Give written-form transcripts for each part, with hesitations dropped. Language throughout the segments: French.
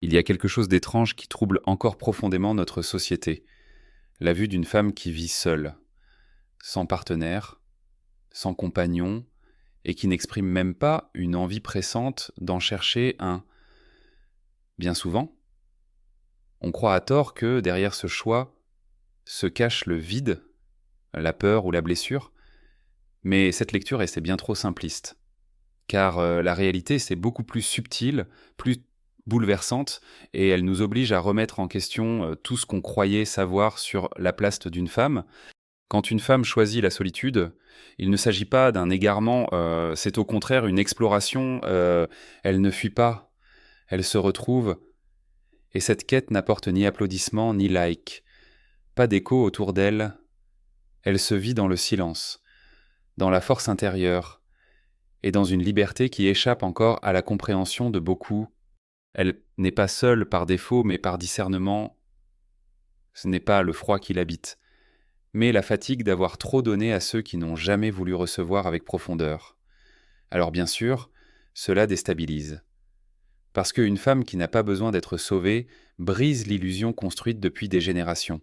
Il y a quelque chose d'étrange qui trouble encore profondément notre société. La vue d'une femme qui vit seule, sans partenaire, sans compagnon, et qui n'exprime même pas une envie pressante d'en chercher un. Bien souvent, on croit à tort que derrière ce choix se cache le vide, la peur ou la blessure, mais cette lecture est bien trop simpliste. Car la réalité, c'est beaucoup plus subtile, plus bouleversante, et elle nous oblige à remettre en question tout ce qu'on croyait savoir sur la place d'une femme. Quand une femme choisit la solitude, il ne s'agit pas d'un égarement, c'est au contraire une exploration, elle ne fuit pas, elle se retrouve, et cette quête n'apporte ni applaudissements ni likes, pas d'écho autour d'elle, elle se vit dans le silence, dans la force intérieure, et dans une liberté qui échappe encore à la compréhension de beaucoup. Elle n'est pas seule par défaut, mais par discernement. Ce n'est pas le froid qui l'habite, mais la fatigue d'avoir trop donné à ceux qui n'ont jamais voulu recevoir avec profondeur. Alors bien sûr, cela déstabilise. Parce qu'une femme qui n'a pas besoin d'être sauvée brise l'illusion construite depuis des générations,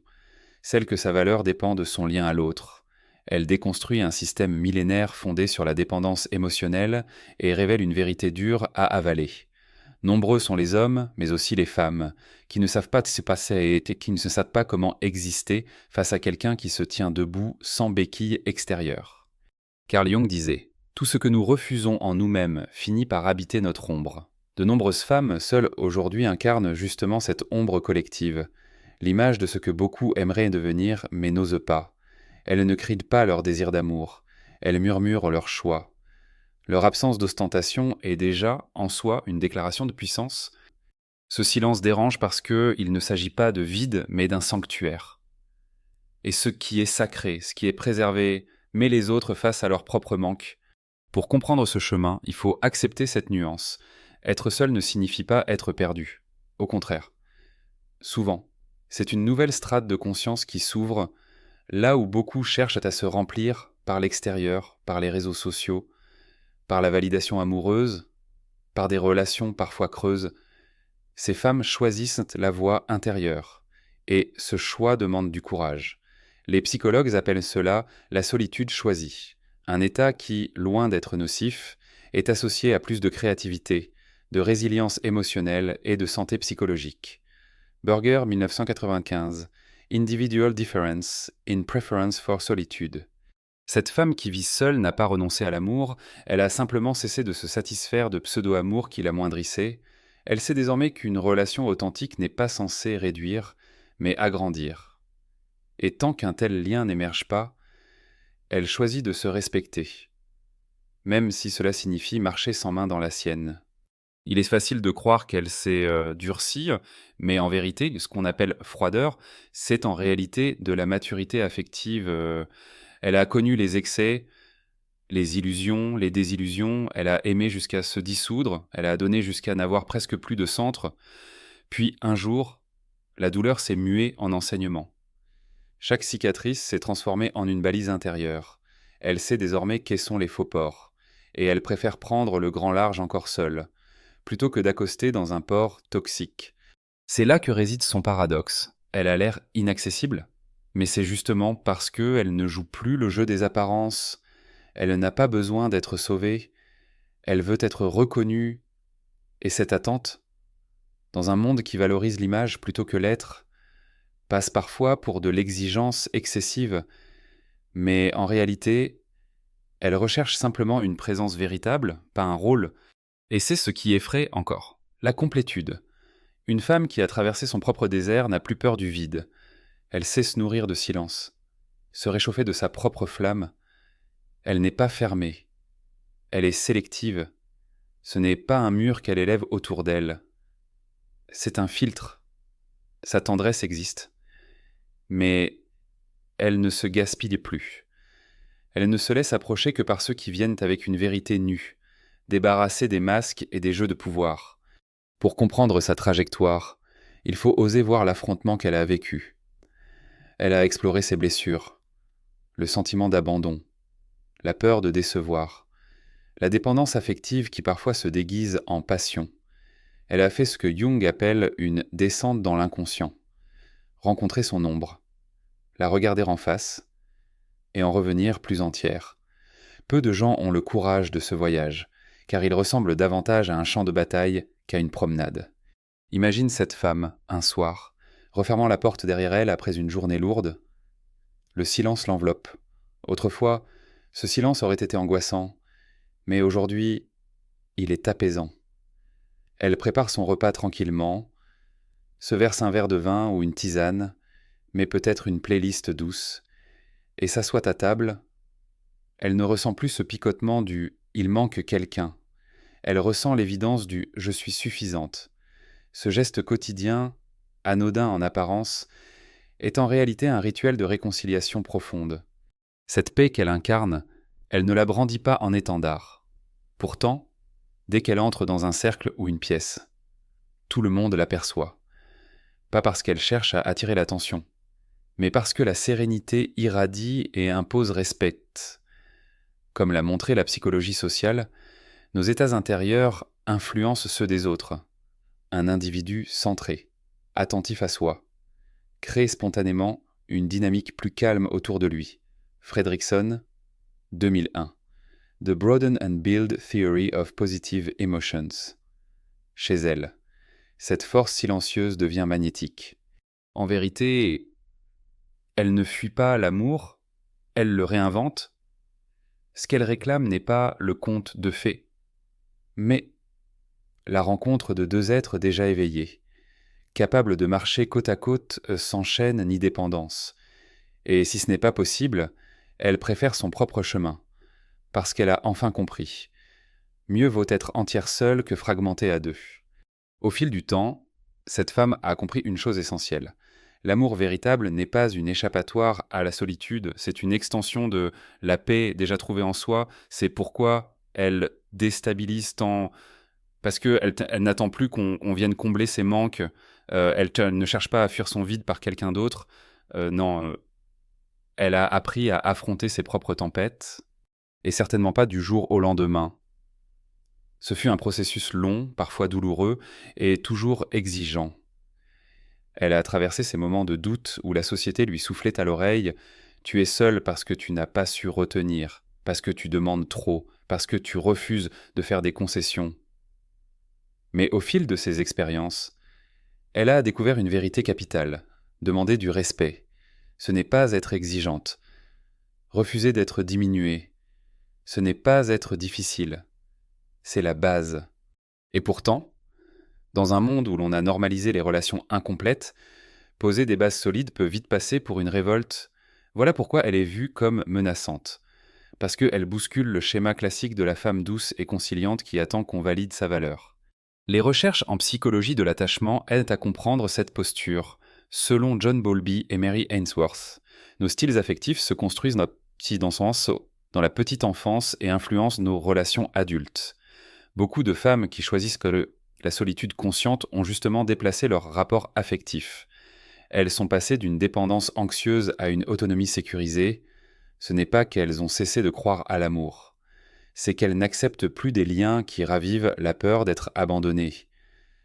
celle que sa valeur dépend de son lien à l'autre. Elle déconstruit un système millénaire fondé sur la dépendance émotionnelle et révèle une vérité dure à avaler. Nombreux sont les hommes, mais aussi les femmes, qui ne savent pas se passer et qui ne savent pas comment exister face à quelqu'un qui se tient debout sans béquille extérieure. Carl Jung disait « Tout ce que nous refusons en nous-mêmes finit par habiter notre ombre ». De nombreuses femmes, seules aujourd'hui, incarnent justement cette ombre collective, l'image de ce que beaucoup aimeraient devenir mais n'osent pas. Elles ne crient pas leur désir d'amour, elles murmurent leur choix. Leur absence d'ostentation est déjà, en soi, une déclaration de puissance. Ce silence dérange parce qu'il ne s'agit pas de vide, mais d'un sanctuaire. Et ce qui est sacré, ce qui est préservé, met les autres face à leur propre manque. Pour comprendre ce chemin, il faut accepter cette nuance. Être seul ne signifie pas être perdu. Au contraire. Souvent, c'est une nouvelle strate de conscience qui s'ouvre, là où beaucoup cherchent à se remplir par l'extérieur, par les réseaux sociaux, par la validation amoureuse, par des relations parfois creuses. Ces femmes choisissent la voie intérieure, et ce choix demande du courage. Les psychologues appellent cela la solitude choisie, un état qui, loin d'être nocif, est associé à plus de créativité, de résilience émotionnelle et de santé psychologique. Burger, 1995, Individual Difference in Preference for Solitude. Cette femme qui vit seule n'a pas renoncé à l'amour, elle a simplement cessé de se satisfaire de pseudo-amour qui l'amoindrissait. Elle sait désormais qu'une relation authentique n'est pas censée réduire, mais agrandir. Et tant qu'un tel lien n'émerge pas, elle choisit de se respecter, même si cela signifie marcher sans main dans la sienne. Il est facile de croire qu'elle s'est durcie, mais en vérité, ce qu'on appelle froideur, c'est en réalité de la maturité affective. Elle a connu les excès, les illusions, les désillusions, elle a aimé jusqu'à se dissoudre, elle a donné jusqu'à n'avoir presque plus de centre. Puis un jour, la douleur s'est muée en enseignement. Chaque cicatrice s'est transformée en une balise intérieure. Elle sait désormais quels sont les faux ports, et elle préfère prendre le grand large encore seule, plutôt que d'accoster dans un port toxique. C'est là que réside son paradoxe. Elle a l'air inaccessible, mais c'est justement parce qu'elle ne joue plus le jeu des apparences. Elle n'a pas besoin d'être sauvée, elle veut être reconnue, et cette attente, dans un monde qui valorise l'image plutôt que l'être, passe parfois pour de l'exigence excessive, mais en réalité, elle recherche simplement une présence véritable, pas un rôle, et c'est ce qui effraie encore, la complétude. Une femme qui a traversé son propre désert n'a plus peur du vide, elle sait se nourrir de silence, se réchauffer de sa propre flamme, elle n'est pas fermée, elle est sélective. Ce n'est pas un mur qu'elle élève autour d'elle. C'est un filtre. Sa tendresse existe. Mais elle ne se gaspille plus. Elle ne se laisse approcher que par ceux qui viennent avec une vérité nue, débarrassée des masques et des jeux de pouvoir. Pour comprendre sa trajectoire, il faut oser voir l'affrontement qu'elle a vécu. Elle a exploré ses blessures, le sentiment d'abandon, la peur de décevoir, la dépendance affective qui parfois se déguise en passion, Elle a fait ce que Jung appelle une descente dans l'inconscient. Rencontrer son ombre, la regarder en face, et en revenir plus entière. Peu de gens ont le courage de ce voyage, car il ressemble davantage à un champ de bataille qu'à une promenade. Imagine cette femme, un soir, refermant la porte derrière elle après une journée lourde. Le silence l'enveloppe. Autrefois, ce silence aurait été angoissant, mais aujourd'hui, il est apaisant. Elle prépare son repas tranquillement, se verse un verre de vin ou une tisane, mais peut-être une playlist douce, et s'assoit à table. Elle ne ressent plus ce picotement du « il manque quelqu'un ». Elle ressent l'évidence du « je suis suffisante ». Ce geste quotidien, anodin en apparence, est en réalité un rituel de réconciliation profonde. Cette paix qu'elle incarne, elle ne la brandit pas en étendard. Pourtant, dès qu'elle entre dans un cercle ou une pièce, tout le monde l'aperçoit. Pas parce qu'elle cherche à attirer l'attention, mais parce que la sérénité irradie et impose respect. Comme l'a montré la psychologie sociale, nos états intérieurs influencent ceux des autres. Un individu centré, attentif à soi, crée spontanément une dynamique plus calme autour de lui. Fredrickson, 2001. The Broaden and Build Theory of Positive Emotions. Chez elle, cette force silencieuse devient magnétique. En vérité, elle ne fuit pas l'amour, elle le réinvente. Ce qu'elle réclame n'est pas le conte de fées, mais la rencontre de deux êtres déjà éveillés, capables de marcher côte à côte sans chaîne ni dépendance. Et si ce n'est pas possible, elle préfère son propre chemin, parce qu'elle a enfin compris. Mieux vaut être entière seule que fragmentée à deux. Au fil du temps, cette femme a compris une chose essentielle. L'amour véritable n'est pas une échappatoire à la solitude, c'est une extension de la paix déjà trouvée en soi. C'est pourquoi elle déstabilise tant, parce qu'elle n'attend plus qu'on vienne combler ses manques. Elle ne cherche pas à fuir son vide par quelqu'un d'autre. Non, elle a appris à affronter ses propres tempêtes, et certainement pas du jour au lendemain. Ce fut un processus long, parfois douloureux, et toujours exigeant. Elle a traversé ces moments de doute où la société lui soufflait à l'oreille « Tu es seule parce que tu n'as pas su retenir, parce que tu demandes trop, parce que tu refuses de faire des concessions. » Mais au fil de ces expériences, elle a découvert une vérité capitale, demander du respect. Ce n'est pas être exigeante. Refuser d'être diminuée. Ce n'est pas être difficile. C'est la base. Et pourtant, dans un monde où l'on a normalisé les relations incomplètes, poser des bases solides peut vite passer pour une révolte. Voilà pourquoi elle est vue comme menaçante. Parce qu'elle bouscule le schéma classique de la femme douce et conciliante qui attend qu'on valide sa valeur. Les recherches en psychologie de l'attachement aident à comprendre cette posture. Selon John Bowlby et Mary Ainsworth, nos styles affectifs se construisent dans la petite enfance et influencent nos relations adultes. Beaucoup de femmes qui choisissent la solitude consciente ont justement déplacé leur rapport affectif. Elles sont passées d'une dépendance anxieuse à une autonomie sécurisée. Ce n'est pas qu'elles ont cessé de croire à l'amour. C'est qu'elles n'acceptent plus des liens qui ravivent la peur d'être abandonnées.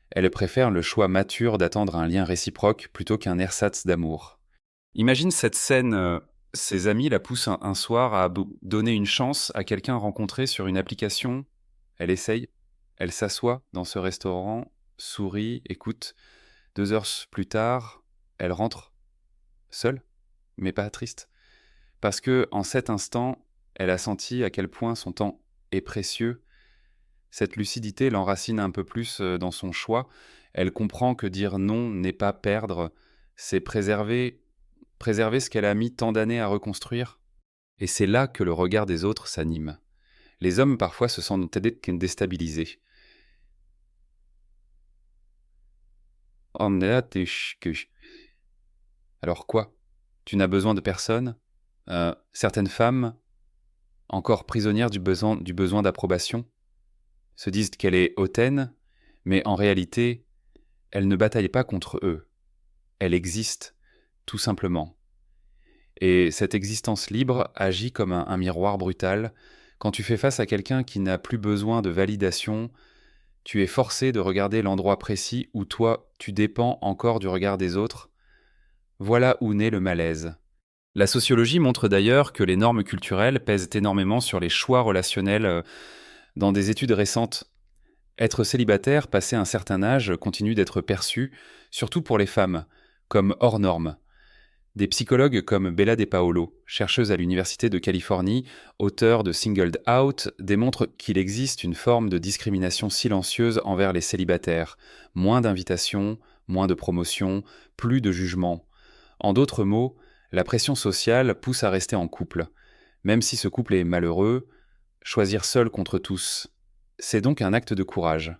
Elles préfèrent le choix mature d'attendre un lien réciproque plutôt qu'un ersatz d'amour. Imagine cette scène, ses amis la poussent un soir à donner une chance à quelqu'un rencontré sur une application. Elle essaye, elle s'assoit dans ce restaurant, sourit, écoute. 2 heures plus tard, elle rentre, seule, mais pas triste. Parce que, en cet instant, elle a senti à quel point son temps est précieux. Cette lucidité l'enracine un peu plus dans son choix. Elle comprend que dire non n'est pas perdre, c'est préserver ce qu'elle a mis tant d'années à reconstruire. Et c'est là que le regard des autres s'anime. Les hommes parfois se sentent déstabilisés. Alors quoi? Tu n'as besoin de personne? Certaines femmes, encore prisonnières du besoin d'approbation, se disent qu'elle est hautaine, mais en réalité, elle ne bataille pas contre eux. Elle existe, tout simplement. Et cette existence libre agit comme un miroir brutal. Quand tu fais face à quelqu'un qui n'a plus besoin de validation, Tu es forcé de regarder l'endroit précis où toi, tu dépends encore du regard des autres. Voilà où naît le malaise. La sociologie montre d'ailleurs que les normes culturelles pèsent énormément sur les choix relationnels. Dans des études récentes, être célibataire passé un certain âge continue d'être perçu, surtout pour les femmes, comme hors norme. Des psychologues comme Bella De Paolo, chercheuse à l'Université de Californie, auteure de Singled Out, démontrent qu'il existe une forme de discrimination silencieuse envers les célibataires. Moins d'invitations, moins de promotions, plus de jugement. En d'autres mots, la pression sociale pousse à rester en couple. Même si ce couple est malheureux, choisir seul contre tous. C'est donc un acte de courage.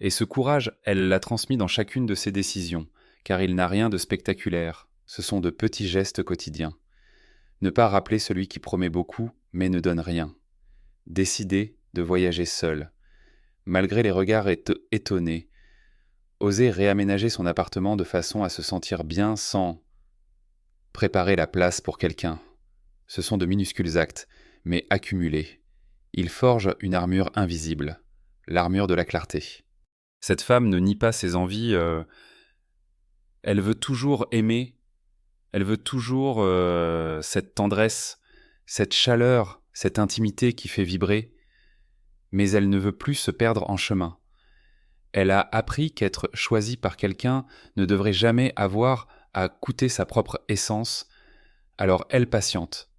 Et ce courage, elle l'a transmis dans chacune de ses décisions, car il n'a rien de spectaculaire. Ce sont de petits gestes quotidiens. Ne pas rappeler celui qui promet beaucoup, mais ne donne rien. Décider de voyager seul. Malgré les regards étonnés. Oser réaménager son appartement de façon à se sentir bien sans préparer la place pour quelqu'un. Ce sont de minuscules actes, mais accumulés. Ils forgent une armure invisible, l'armure de la clarté. Cette femme ne nie pas ses envies, elle veut toujours aimer. Elle veut toujours cette tendresse, cette chaleur, cette intimité qui fait vibrer, mais elle ne veut plus se perdre en chemin. Elle a appris qu'être choisie par quelqu'un ne devrait jamais avoir à coûter sa propre essence, alors elle patiente.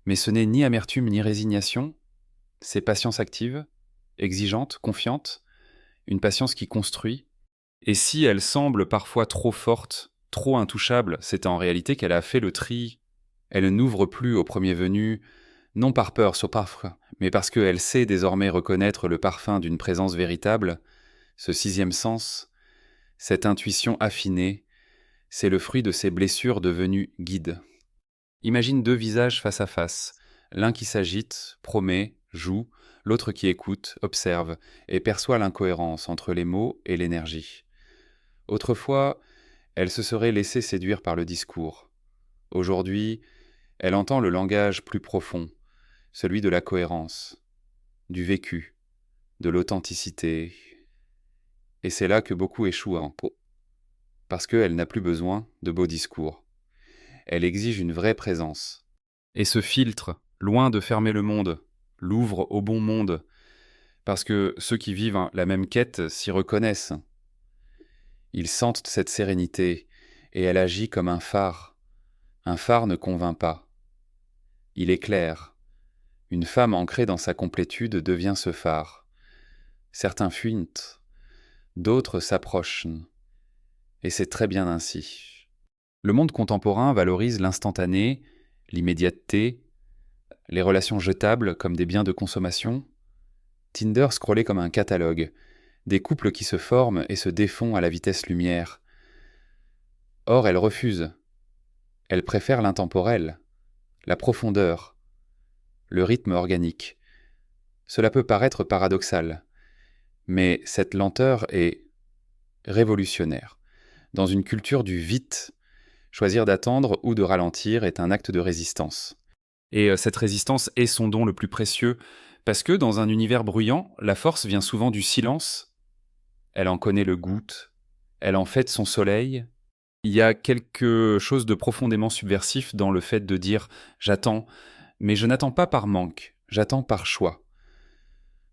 Mais ce n'est ni amertume ni résignation, c'est patience active, exigeante, confiante, une patience qui construit. Et si elle semble parfois trop forte, trop intouchable, c'est en réalité qu'elle a fait le tri. Elle n'ouvre plus au premier venu, non par peur sur parfum, mais parce qu'elle sait désormais reconnaître le parfum d'une présence véritable. Ce sixième sens, cette intuition affinée, c'est le fruit de ses blessures devenues guides. Imagine deux visages face à face, l'un qui s'agite, promet, joue, l'autre qui écoute, observe et perçoit l'incohérence entre les mots et l'énergie. Autrefois, elle se serait laissée séduire par le discours. Aujourd'hui, elle entend le langage plus profond, celui de la cohérence, du vécu, de l'authenticité. Et c'est là que beaucoup échouent parce qu'elle n'a plus besoin de beaux discours. Elle exige une vraie présence. Et ce filtre, loin de fermer le monde, l'ouvre au bon monde, parce que ceux qui vivent la même quête s'y reconnaissent. Ils sentent cette sérénité, et elle agit comme un phare. Un phare ne convainc pas. Il éclaire. Une femme ancrée dans sa complétude devient ce phare. Certains fuient, d'autres s'approchent. Et c'est très bien ainsi. Le monde contemporain valorise l'instantané, l'immédiateté, les relations jetables comme des biens de consommation. Tinder scrollé comme un catalogue, des couples qui se forment et se défont à la vitesse lumière. Or, elle refuse. Elle préfère l'intemporel, la profondeur, le rythme organique. Cela peut paraître paradoxal, mais cette lenteur est révolutionnaire. Dans une culture du vite, choisir d'attendre ou de ralentir est un acte de résistance. Et cette résistance est son don le plus précieux, parce que dans un univers bruyant, la force vient souvent du silence. Elle en connaît le goût, elle en fait son soleil. Il y a quelque chose de profondément subversif dans le fait de dire « j'attends », mais je n'attends pas par manque, j'attends par choix.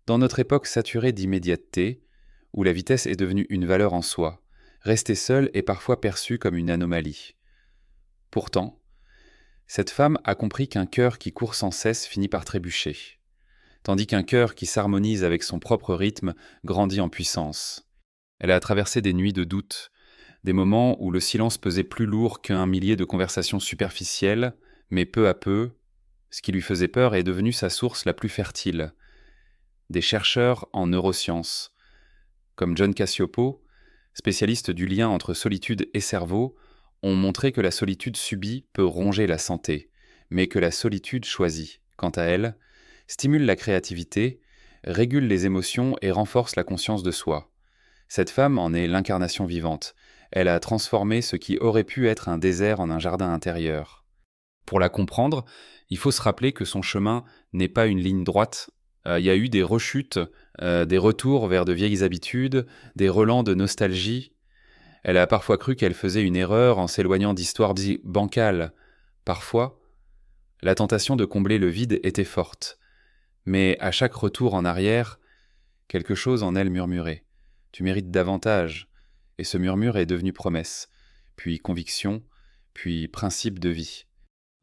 Dans notre époque saturée d'immédiateté, où la vitesse est devenue une valeur en soi, rester seul est parfois perçu comme une anomalie. Pourtant, cette femme a compris qu'un cœur qui court sans cesse finit par trébucher, tandis qu'un cœur qui s'harmonise avec son propre rythme grandit en puissance. Elle a traversé des nuits de doute, des moments où le silence pesait plus lourd qu'un millier de conversations superficielles, mais peu à peu, ce qui lui faisait peur est devenu sa source la plus fertile. Des chercheurs en neurosciences, comme John Cacioppo, spécialiste du lien entre solitude et cerveau, ont montré que la solitude subie peut ronger la santé, mais que la solitude choisie, quant à elle, stimule la créativité, régule les émotions et renforce la conscience de soi. Cette femme en est l'incarnation vivante. Elle a transformé ce qui aurait pu être un désert en un jardin intérieur. Pour la comprendre, il faut se rappeler que son chemin n'est pas une ligne droite, Il y a eu des rechutes, des retours vers de vieilles habitudes, des relents de nostalgie. Elle a parfois cru qu'elle faisait une erreur en s'éloignant d'histoires bancales. Parfois, la tentation de combler le vide était forte. Mais à chaque retour en arrière, quelque chose en elle murmurait. Tu mérites davantage. Et ce murmure est devenu promesse, puis conviction, puis principe de vie.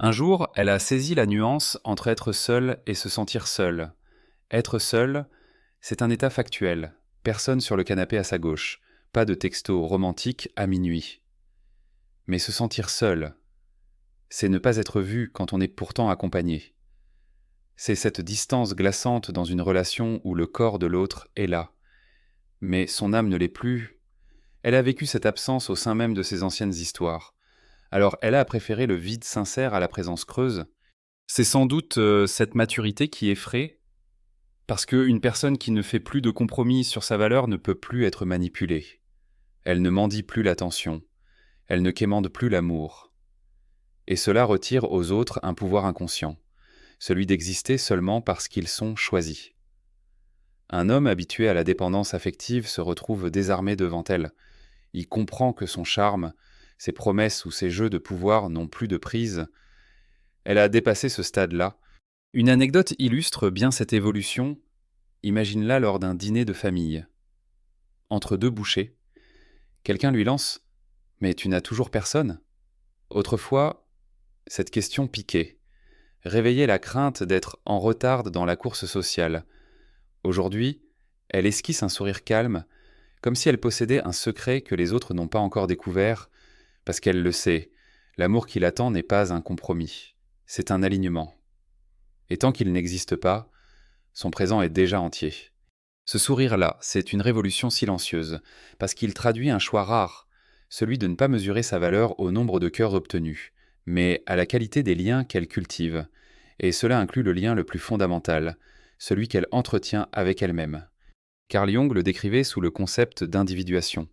Un jour, elle a saisi la nuance entre être seule et se sentir seule. Être seul, c'est un état factuel. Personne sur le canapé à sa gauche. Pas de texto romantique à minuit. Mais se sentir seul, c'est ne pas être vu quand on est pourtant accompagné. C'est cette distance glaçante dans une relation où le corps de l'autre est là. Mais son âme ne l'est plus. Elle a vécu cette absence au sein même de ses anciennes histoires. Alors elle a préféré le vide sincère à la présence creuse. C'est sans doute cette maturité qui effraie, parce qu'une personne qui ne fait plus de compromis sur sa valeur ne peut plus être manipulée. Elle ne mendie plus l'attention. Elle ne quémande plus l'amour. Et cela retire aux autres un pouvoir inconscient, celui d'exister seulement parce qu'ils sont choisis. Un homme habitué à la dépendance affective se retrouve désarmé devant elle. Il comprend que son charme, ses promesses ou ses jeux de pouvoir n'ont plus de prise. Elle a dépassé ce stade-là. Une anecdote illustre bien cette évolution. Imagine-la lors d'un dîner de famille. Entre deux bouchées, quelqu'un lui lance « Mais tu n'as toujours personne ?» Autrefois, cette question piquait, réveillait la crainte d'être en retard dans la course sociale. Aujourd'hui, elle esquisse un sourire calme, comme si elle possédait un secret que les autres n'ont pas encore découvert, parce qu'elle le sait, l'amour qui l'attend n'est pas un compromis, c'est un alignement. Et tant qu'il n'existe pas, son présent est déjà entier. Ce sourire-là, c'est une révolution silencieuse, parce qu'il traduit un choix rare, celui de ne pas mesurer sa valeur au nombre de cœurs obtenus, mais à la qualité des liens qu'elle cultive, et cela inclut le lien le plus fondamental, celui qu'elle entretient avec elle-même. Carl Jung le décrivait sous le concept d'individuation,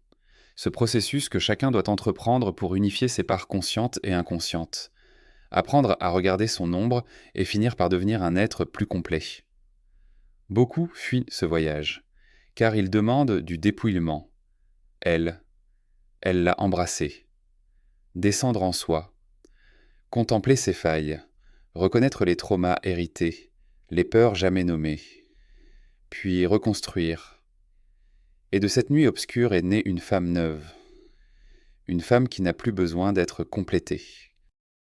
ce processus que chacun doit entreprendre pour unifier ses parts conscientes et inconscientes, apprendre à regarder son ombre et finir par devenir un être plus complet. Beaucoup fuient ce voyage, car il demande du dépouillement. Elle l'a embrassé. Descendre en soi, contempler ses failles, reconnaître les traumas hérités, les peurs jamais nommées, puis reconstruire. Et de cette nuit obscure est née une femme neuve, une femme qui n'a plus besoin d'être complétée.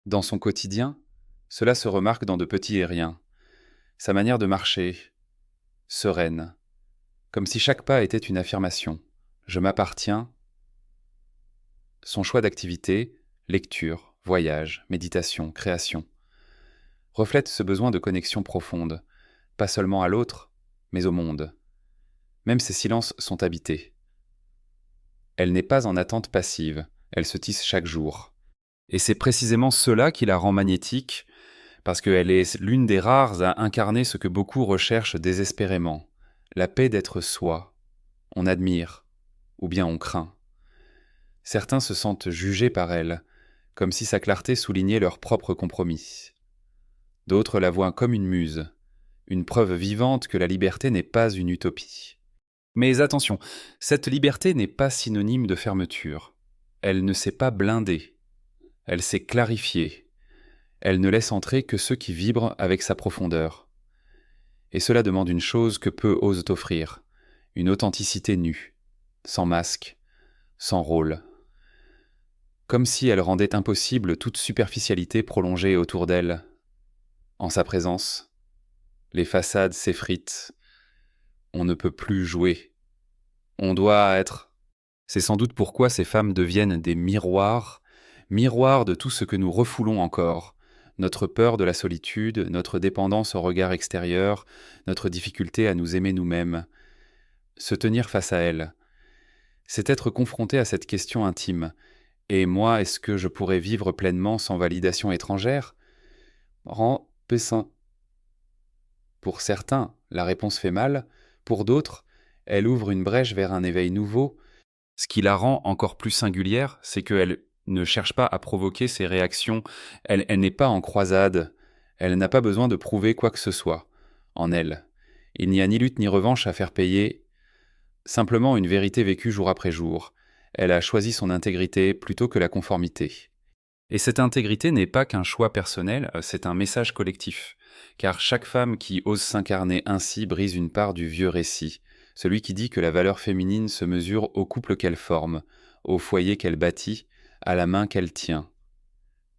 Dans son quotidien, cela se remarque dans de petits et riens. Sa manière de marcher, sereine, comme si chaque pas était une affirmation. Je m'appartiens. Son choix d'activité, lecture, voyage, méditation, création, reflète ce besoin de connexion profonde, pas seulement à l'autre, mais au monde. Même ses silences sont habités. Elle n'est pas en attente passive, elle se tisse chaque jour. Et c'est précisément cela qui la rend magnétique, parce qu'elle est l'une des rares à incarner ce que beaucoup recherchent désespérément, la paix d'être soi. On admire, ou bien on craint. Certains se sentent jugés par elle, comme si sa clarté soulignait leur propre compromis. D'autres la voient comme une muse, une preuve vivante que la liberté n'est pas une utopie. Mais attention, cette liberté n'est pas synonyme de fermeture. Elle ne s'est pas blindée. Elle s'est clarifiée. Elle ne laisse entrer que ceux qui vibrent avec sa profondeur. Et cela demande une chose que peu osent offrir, une authenticité nue, sans masque, sans rôle. Comme si elle rendait impossible toute superficialité prolongée autour d'elle. En sa présence, les façades s'effritent. On ne peut plus jouer. On doit être. C'est sans doute pourquoi ces femmes deviennent des miroirs de tout ce que nous refoulons encore. Notre peur de la solitude, notre dépendance au regard extérieur, notre difficulté à nous aimer nous-mêmes. Se tenir face à elles, c'est être confronté à cette question intime. Et moi, est-ce que je pourrais vivre pleinement sans validation étrangère ? Rend pessin. Pour certains, la réponse fait mal. Pour d'autres, elle ouvre une brèche vers un éveil nouveau. Ce qui la rend encore plus singulière, c'est qu'elle ne cherche pas à provoquer ses réactions. Elle n'est pas en croisade. Elle n'a pas besoin de prouver quoi que ce soit en elle. Il n'y a ni lutte ni revanche à faire payer, simplement une vérité vécue jour après jour. Elle a choisi son intégrité plutôt que la conformité. Et cette intégrité n'est pas qu'un choix personnel, c'est un message collectif. Car chaque femme qui ose s'incarner ainsi brise une part du vieux récit, celui qui dit que la valeur féminine se mesure au couple qu'elle forme, au foyer qu'elle bâtit, à la main qu'elle tient.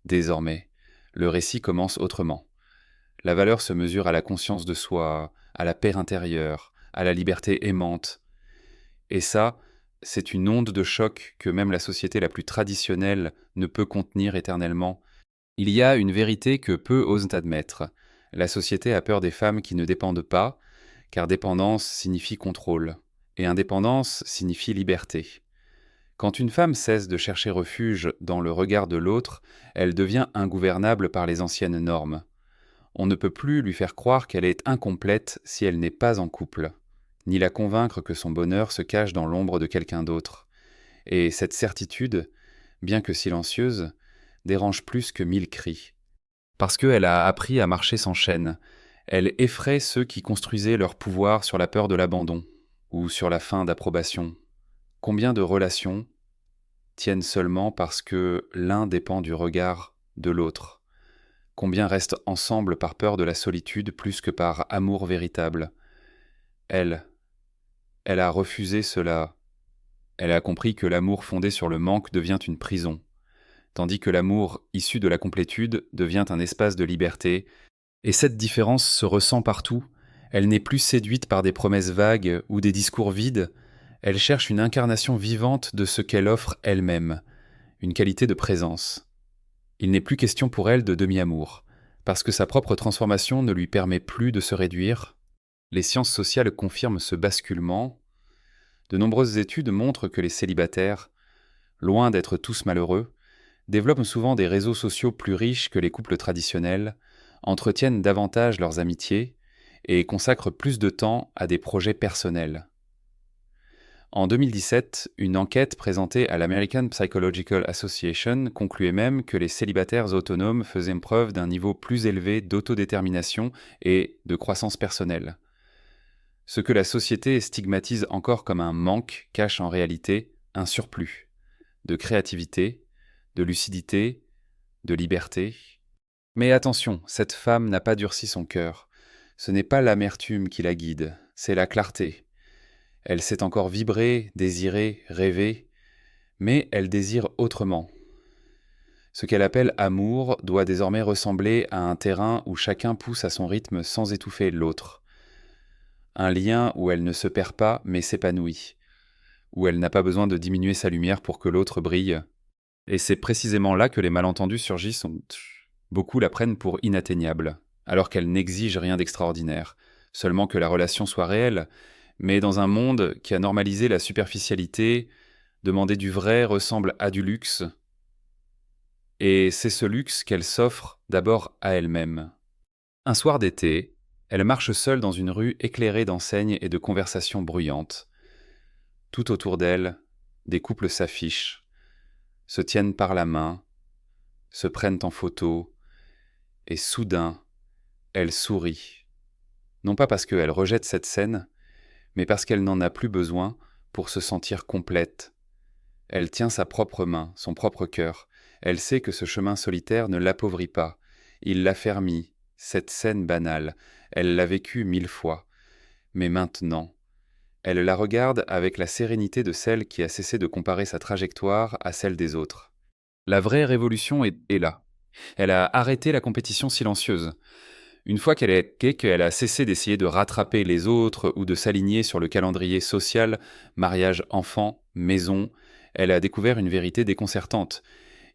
Désormais, le récit commence autrement. La valeur se mesure à la conscience de soi, à la paix intérieure, à la liberté aimante. Et ça, c'est une onde de choc que même la société la plus traditionnelle ne peut contenir éternellement. Il y a une vérité que peu osent admettre. La société a peur des femmes qui ne dépendent pas, car dépendance signifie contrôle, et indépendance signifie liberté. Quand une femme cesse de chercher refuge dans le regard de l'autre, elle devient ingouvernable par les anciennes normes. On ne peut plus lui faire croire qu'elle est incomplète si elle n'est pas en couple, ni la convaincre que son bonheur se cache dans l'ombre de quelqu'un d'autre. Et cette certitude, bien que silencieuse, dérange plus que 1000 cris. Parce qu'elle a appris à marcher sans chaîne, elle effraie ceux qui construisaient leur pouvoir sur la peur de l'abandon, ou sur la faim d'approbation. Combien de relations tiennent seulement parce que l'un dépend du regard de l'autre? Combien restent ensemble par peur de la solitude plus que par amour véritable? Elle a refusé cela. Elle a compris que l'amour fondé sur le manque devient une prison, tandis que l'amour issu de la complétude devient un espace de liberté. Et cette différence se ressent partout. Elle n'est plus séduite par des promesses vagues ou des discours vides. Elle cherche une incarnation vivante de ce qu'elle offre elle-même, une qualité de présence. Il n'est plus question pour elle de demi-amour, parce que sa propre transformation ne lui permet plus de se réduire. Les sciences sociales confirment ce basculement. De nombreuses études montrent que les célibataires, loin d'être tous malheureux, développent souvent des réseaux sociaux plus riches que les couples traditionnels, entretiennent davantage leurs amitiés et consacrent plus de temps à des projets personnels. En 2017, une enquête présentée à l'American Psychological Association concluait même que les célibataires autonomes faisaient preuve d'un niveau plus élevé d'autodétermination et de croissance personnelle. Ce que la société stigmatise encore comme un manque cache en réalité un surplus de créativité, de lucidité, de liberté. Mais attention, cette femme n'a pas durci son cœur. Ce n'est pas l'amertume qui la guide, c'est la clarté. Elle sait encore vibrer, désirer, rêver, mais elle désire autrement. Ce qu'elle appelle amour doit désormais ressembler à un terrain où chacun pousse à son rythme sans étouffer l'autre. Un lien où elle ne se perd pas mais s'épanouit, où elle n'a pas besoin de diminuer sa lumière pour que l'autre brille. Et c'est précisément là que les malentendus surgissent. Beaucoup la prennent pour inatteignable, alors qu'elle n'exige rien d'extraordinaire, seulement que la relation soit réelle. Mais dans un monde qui a normalisé la superficialité, demander du vrai ressemble à du luxe. Et c'est ce luxe qu'elle s'offre d'abord à elle-même. Un soir d'été, elle marche seule dans une rue éclairée d'enseignes et de conversations bruyantes. Tout autour d'elle, des couples s'affichent, se tiennent par la main, se prennent en photo, et soudain, elle sourit. Non pas parce qu'elle rejette cette scène, mais parce qu'elle n'en a plus besoin pour se sentir complète. Elle tient sa propre main, son propre cœur. Elle sait que ce chemin solitaire ne l'appauvrit pas. Il l'affermit, cette scène banale. Elle l'a vécue 1000 fois. Mais maintenant, elle la regarde avec la sérénité de celle qui a cessé de comparer sa trajectoire à celle des autres. La vraie révolution est là. Elle a arrêté la compétition silencieuse. Une fois qu'elle a cessé d'essayer de rattraper les autres ou de s'aligner sur le calendrier social, mariage, enfant, maison, elle a découvert une vérité déconcertante.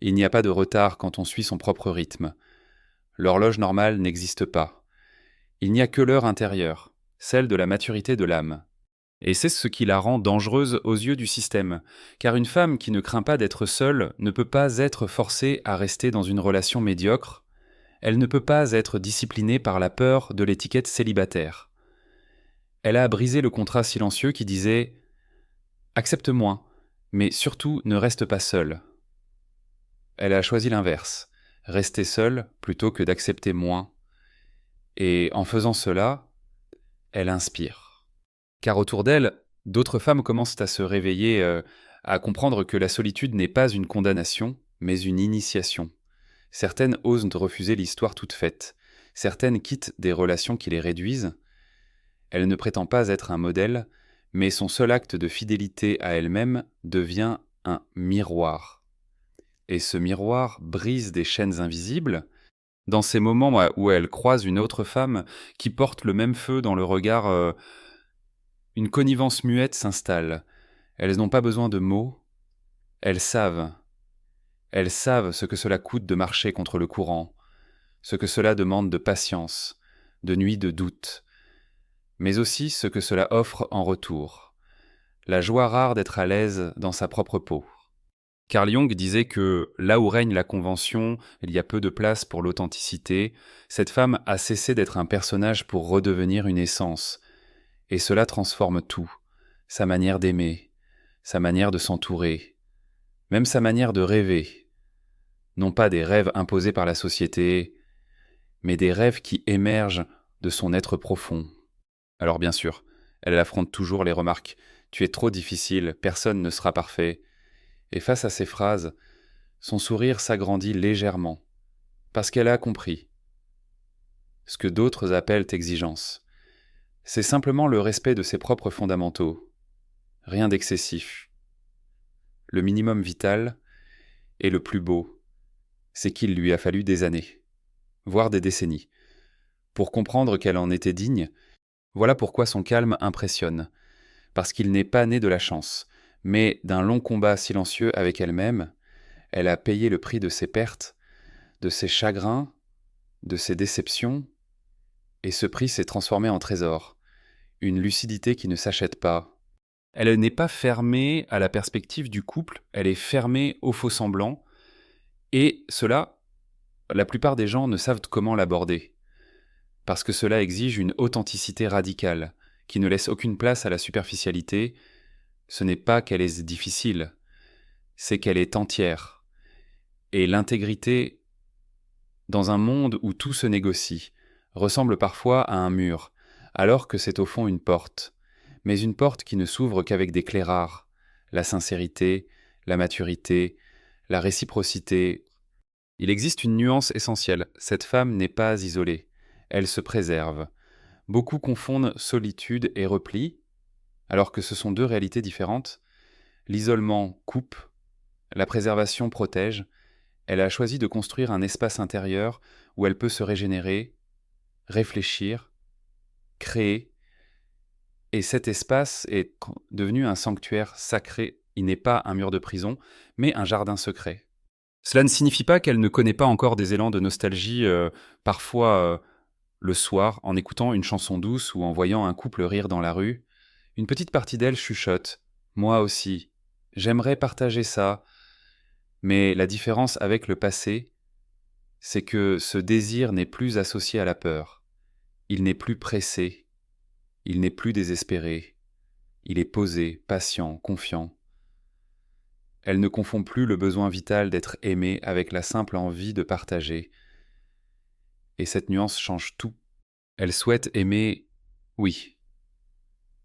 Il n'y a pas de retard quand on suit son propre rythme. L'horloge normale n'existe pas. Il n'y a que l'heure intérieure, celle de la maturité de l'âme. Et c'est ce qui la rend dangereuse aux yeux du système, car une femme qui ne craint pas d'être seule ne peut pas être forcée à rester dans une relation médiocre. Elle ne peut pas être disciplinée par la peur de l'étiquette célibataire. Elle a brisé le contrat silencieux qui disait « Accepte moins, mais surtout ne reste pas seule ». Elle a choisi l'inverse, rester seule plutôt que d'accepter moins. Et en faisant cela, elle inspire. Car autour d'elle, d'autres femmes commencent à se réveiller, à comprendre que la solitude n'est pas une condamnation, mais une initiation. Certaines osent refuser l'histoire toute faite. Certaines quittent des relations qui les réduisent. Elle ne prétend pas être un modèle, mais son seul acte de fidélité à elle-même devient un miroir. Et ce miroir brise des chaînes invisibles. Dans ces moments où elle croise une autre femme qui porte le même feu dans le regard, une connivence muette s'installe. Elles n'ont pas besoin de mots, elles savent. Elles savent ce que cela coûte de marcher contre le courant, ce que cela demande de patience, de nuits de doute, mais aussi ce que cela offre en retour, la joie rare d'être à l'aise dans sa propre peau. Carl Jung disait que là où règne la convention, il y a peu de place pour l'authenticité. Cette femme a cessé d'être un personnage pour redevenir une essence, et cela transforme tout, sa manière d'aimer, sa manière de s'entourer, même sa manière de rêver. Non pas des rêves imposés par la société, mais des rêves qui émergent de son être profond. Alors bien sûr, elle affronte toujours les remarques « Tu es trop difficile, personne ne sera parfait ». Et face à ces phrases, son sourire s'agrandit légèrement, parce qu'elle a compris. Ce que d'autres appellent exigence, c'est simplement le respect de ses propres fondamentaux. Rien d'excessif. Le minimum vital est le plus beau, c'est qu'il lui a fallu des années, voire des décennies, pour comprendre qu'elle en était digne. Voilà pourquoi son calme impressionne, parce qu'il n'est pas né de la chance, mais d'un long combat silencieux avec elle-même. Elle a payé le prix de ses pertes, de ses chagrins, de ses déceptions, et ce prix s'est transformé en trésor, une lucidité qui ne s'achète pas. Elle n'est pas fermée à la perspective du couple, elle est fermée au faux-semblant, et cela, la plupart des gens ne savent comment l'aborder, parce que cela exige une authenticité radicale, qui ne laisse aucune place à la superficialité. Ce n'est pas qu'elle est difficile, c'est qu'elle est entière. Et l'intégrité, dans un monde où tout se négocie, ressemble parfois à un mur, alors que c'est au fond une porte, mais une porte qui ne s'ouvre qu'avec des clés rares, la sincérité, la maturité, la réciprocité. Il existe une nuance essentielle, cette femme n'est pas isolée, elle se préserve. Beaucoup confondent solitude et repli, alors que ce sont deux réalités différentes. L'isolement coupe, la préservation protège. Elle a choisi de construire un espace intérieur où elle peut se régénérer, réfléchir, créer. Et cet espace est devenu un sanctuaire sacré. Il n'est pas un mur de prison, mais un jardin secret. Cela ne signifie pas qu'elle ne connaît pas encore des élans de nostalgie, parfois le soir, en écoutant une chanson douce ou en voyant un couple rire dans la rue. Une petite partie d'elle chuchote « Moi aussi, j'aimerais partager ça ». Mais la différence avec le passé, c'est que ce désir n'est plus associé à la peur. Il n'est plus pressé, il n'est plus désespéré. Il est posé, patient, confiant. Elle ne confond plus le besoin vital d'être aimée avec la simple envie de partager. Et cette nuance change tout. Elle souhaite aimer, oui,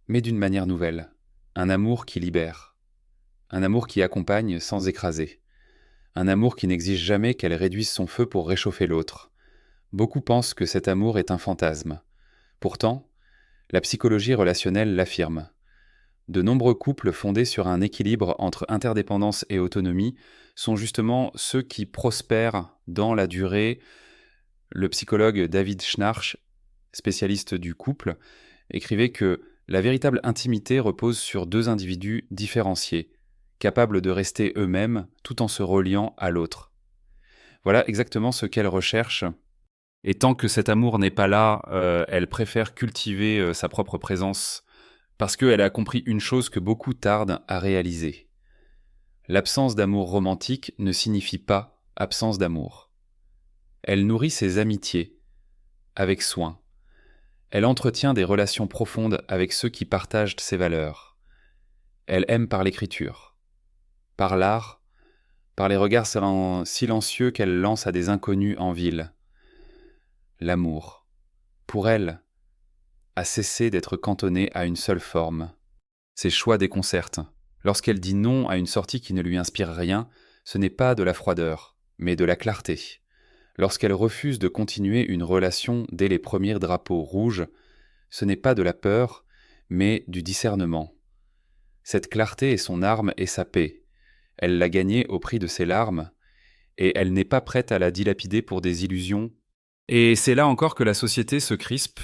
mais d'une manière nouvelle. Un amour qui libère. Un amour qui accompagne sans écraser. Un amour qui n'exige jamais qu'elle réduise son feu pour réchauffer l'autre. Beaucoup pensent que cet amour est un fantasme. Pourtant, la psychologie relationnelle l'affirme. De nombreux couples fondés sur un équilibre entre interdépendance et autonomie sont justement ceux qui prospèrent dans la durée. Le psychologue David Schnarch, spécialiste du couple, écrivait que la véritable intimité repose sur deux individus différenciés, capables de rester eux-mêmes tout en se reliant à l'autre. Voilà exactement ce qu'elle recherche. Et tant que cet amour n'est pas là, elle préfère cultiver sa propre présence parce qu'elle a compris une chose que beaucoup tardent à réaliser. L'absence d'amour romantique ne signifie pas absence d'amour. Elle nourrit ses amitiés avec soin. Elle entretient des relations profondes avec ceux qui partagent ses valeurs. Elle aime par l'écriture, par l'art, par les regards silencieux qu'elle lance à des inconnus en ville. L'amour, pour elle, a cessé d'être cantonnée à une seule forme. Ses choix déconcertent. Lorsqu'elle dit non à une sortie qui ne lui inspire rien, ce n'est pas de la froideur, mais de la clarté. Lorsqu'elle refuse de continuer une relation dès les premiers drapeaux rouges, ce n'est pas de la peur, mais du discernement. Cette clarté est son arme et sa paix. Elle l'a gagnée au prix de ses larmes, et elle n'est pas prête à la dilapider pour des illusions. Et c'est là encore que la société se crispe,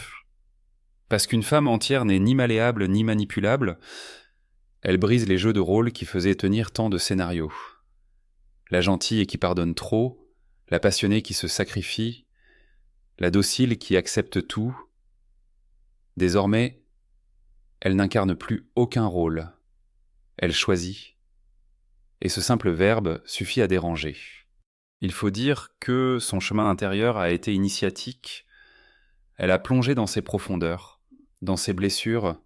parce qu'une femme entière n'est ni malléable ni manipulable. Elle brise les jeux de rôle qui faisaient tenir tant de scénarios. La gentille qui pardonne trop, la passionnée qui se sacrifie, la docile qui accepte tout. Désormais, elle n'incarne plus aucun rôle. Elle choisit. Et ce simple verbe suffit à déranger. Il faut dire que son chemin intérieur a été initiatique. Elle a plongé dans ses profondeurs, dans ses blessures.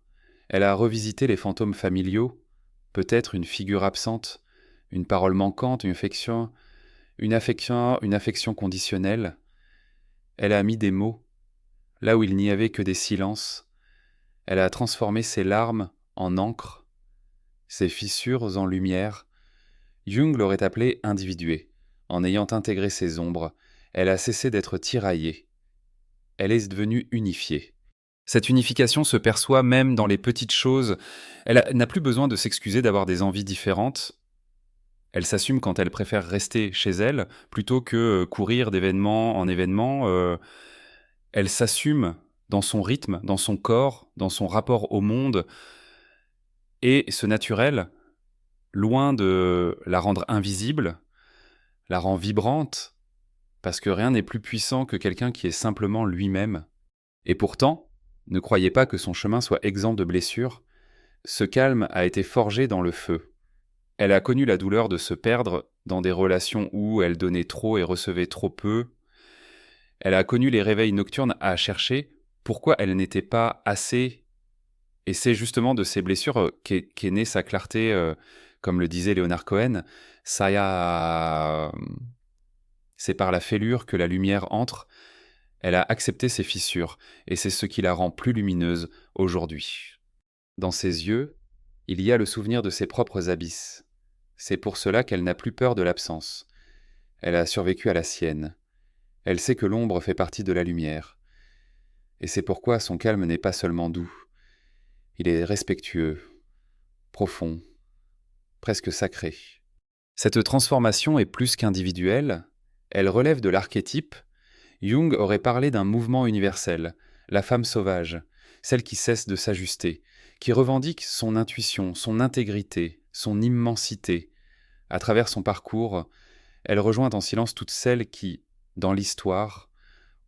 Elle a revisité les fantômes familiaux, peut-être une figure absente, une parole manquante, une affection conditionnelle. Elle a mis des mots, là où il n'y avait que des silences. Elle a transformé ses larmes en encre, ses fissures en lumière. Jung l'aurait appelée individuée. En ayant intégré ses ombres, elle a cessé d'être tiraillée. Elle est devenue unifiée. Cette unification se perçoit même dans les petites choses. Elle n'a plus besoin de s'excuser d'avoir des envies différentes. Elle s'assume quand elle préfère rester chez elle plutôt que courir d'événement en événement. Elle s'assume dans son rythme, dans son corps, dans son rapport au monde. Et ce naturel, loin de la rendre invisible, la rend vibrante, parce que rien n'est plus puissant que quelqu'un qui est simplement lui-même. Et pourtant, ne croyez pas que son chemin soit exempt de blessures. Ce calme a été forgé dans le feu. Elle a connu la douleur de se perdre dans des relations où elle donnait trop et recevait trop peu. Elle a connu les réveils nocturnes à chercher pourquoi elle n'était pas assez. Et c'est justement de ces blessures qu'est née sa clarté, comme le disait Leonard Cohen. C'est par la fêlure que la lumière entre. Elle a accepté ses fissures, et c'est ce qui la rend plus lumineuse aujourd'hui. Dans ses yeux, il y a le souvenir de ses propres abysses. C'est pour cela qu'elle n'a plus peur de l'absence. Elle a survécu à la sienne. Elle sait que l'ombre fait partie de la lumière. Et c'est pourquoi son calme n'est pas seulement doux. Il est respectueux, profond, presque sacré. Cette transformation est plus qu'individuelle, elle relève de l'archétype. Jung aurait parlé d'un mouvement universel, la femme sauvage, celle qui cesse de s'ajuster, qui revendique son intuition, son intégrité, son immensité. À travers son parcours, elle rejoint en silence toutes celles qui, dans l'histoire,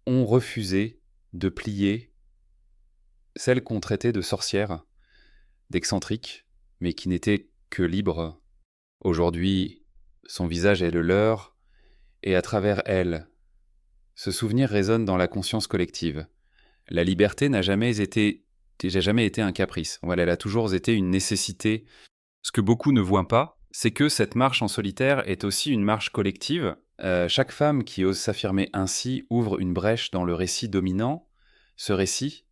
ont refusé de plier, celles qu'on traitait de sorcières, d'excentriques, mais qui n'étaient que libres. Aujourd'hui, son visage est le leur, et à travers elle, ce souvenir résonne dans la conscience collective. La liberté n'a jamais été un caprice. Voilà, elle a toujours été une nécessité. Ce que beaucoup ne voient pas, c'est que cette marche en solitaire est aussi une marche collective. Chaque femme qui ose s'affirmer ainsi ouvre une brèche dans le récit dominant. Ce récit,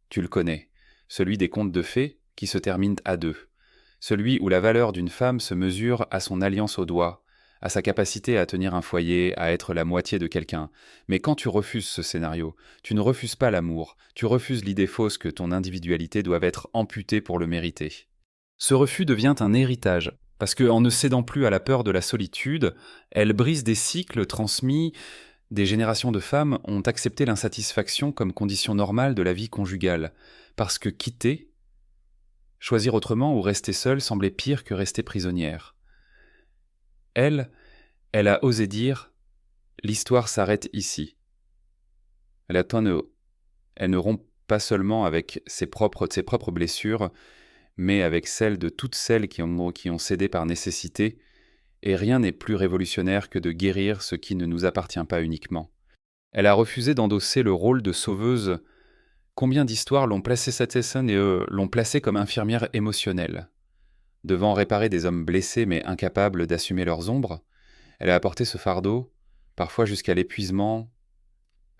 tu le connais, celui des contes de fées qui se terminent à deux. Celui où la valeur d'une femme se mesure à son alliance au doigt, à sa capacité à tenir un foyer, à être la moitié de quelqu'un. Mais quand tu refuses ce scénario, tu ne refuses pas l'amour, tu refuses l'idée fausse que ton individualité doit être amputée pour le mériter. Ce refus devient un héritage, parce qu'en ne cédant plus à la peur de la solitude, elle brise des cycles transmis. Des générations de femmes ont accepté l'insatisfaction comme condition normale de la vie conjugale, parce que quitter, choisir autrement ou rester seule semblait pire que rester prisonnière. Elle a osé dire « l'histoire s'arrête ici ». Elle ne rompt pas seulement avec ses propres blessures, mais avec celles de toutes celles qui ont cédé par nécessité, et rien n'est plus révolutionnaire que de guérir ce qui ne nous appartient pas uniquement. Elle a refusé d'endosser le rôle de sauveuse. Combien d'histoires l'ont placée cette scène et l'ont placée comme infirmière émotionnelle. Devant réparer des hommes blessés mais incapables d'assumer leurs ombres, elle a apporté ce fardeau, parfois jusqu'à l'épuisement,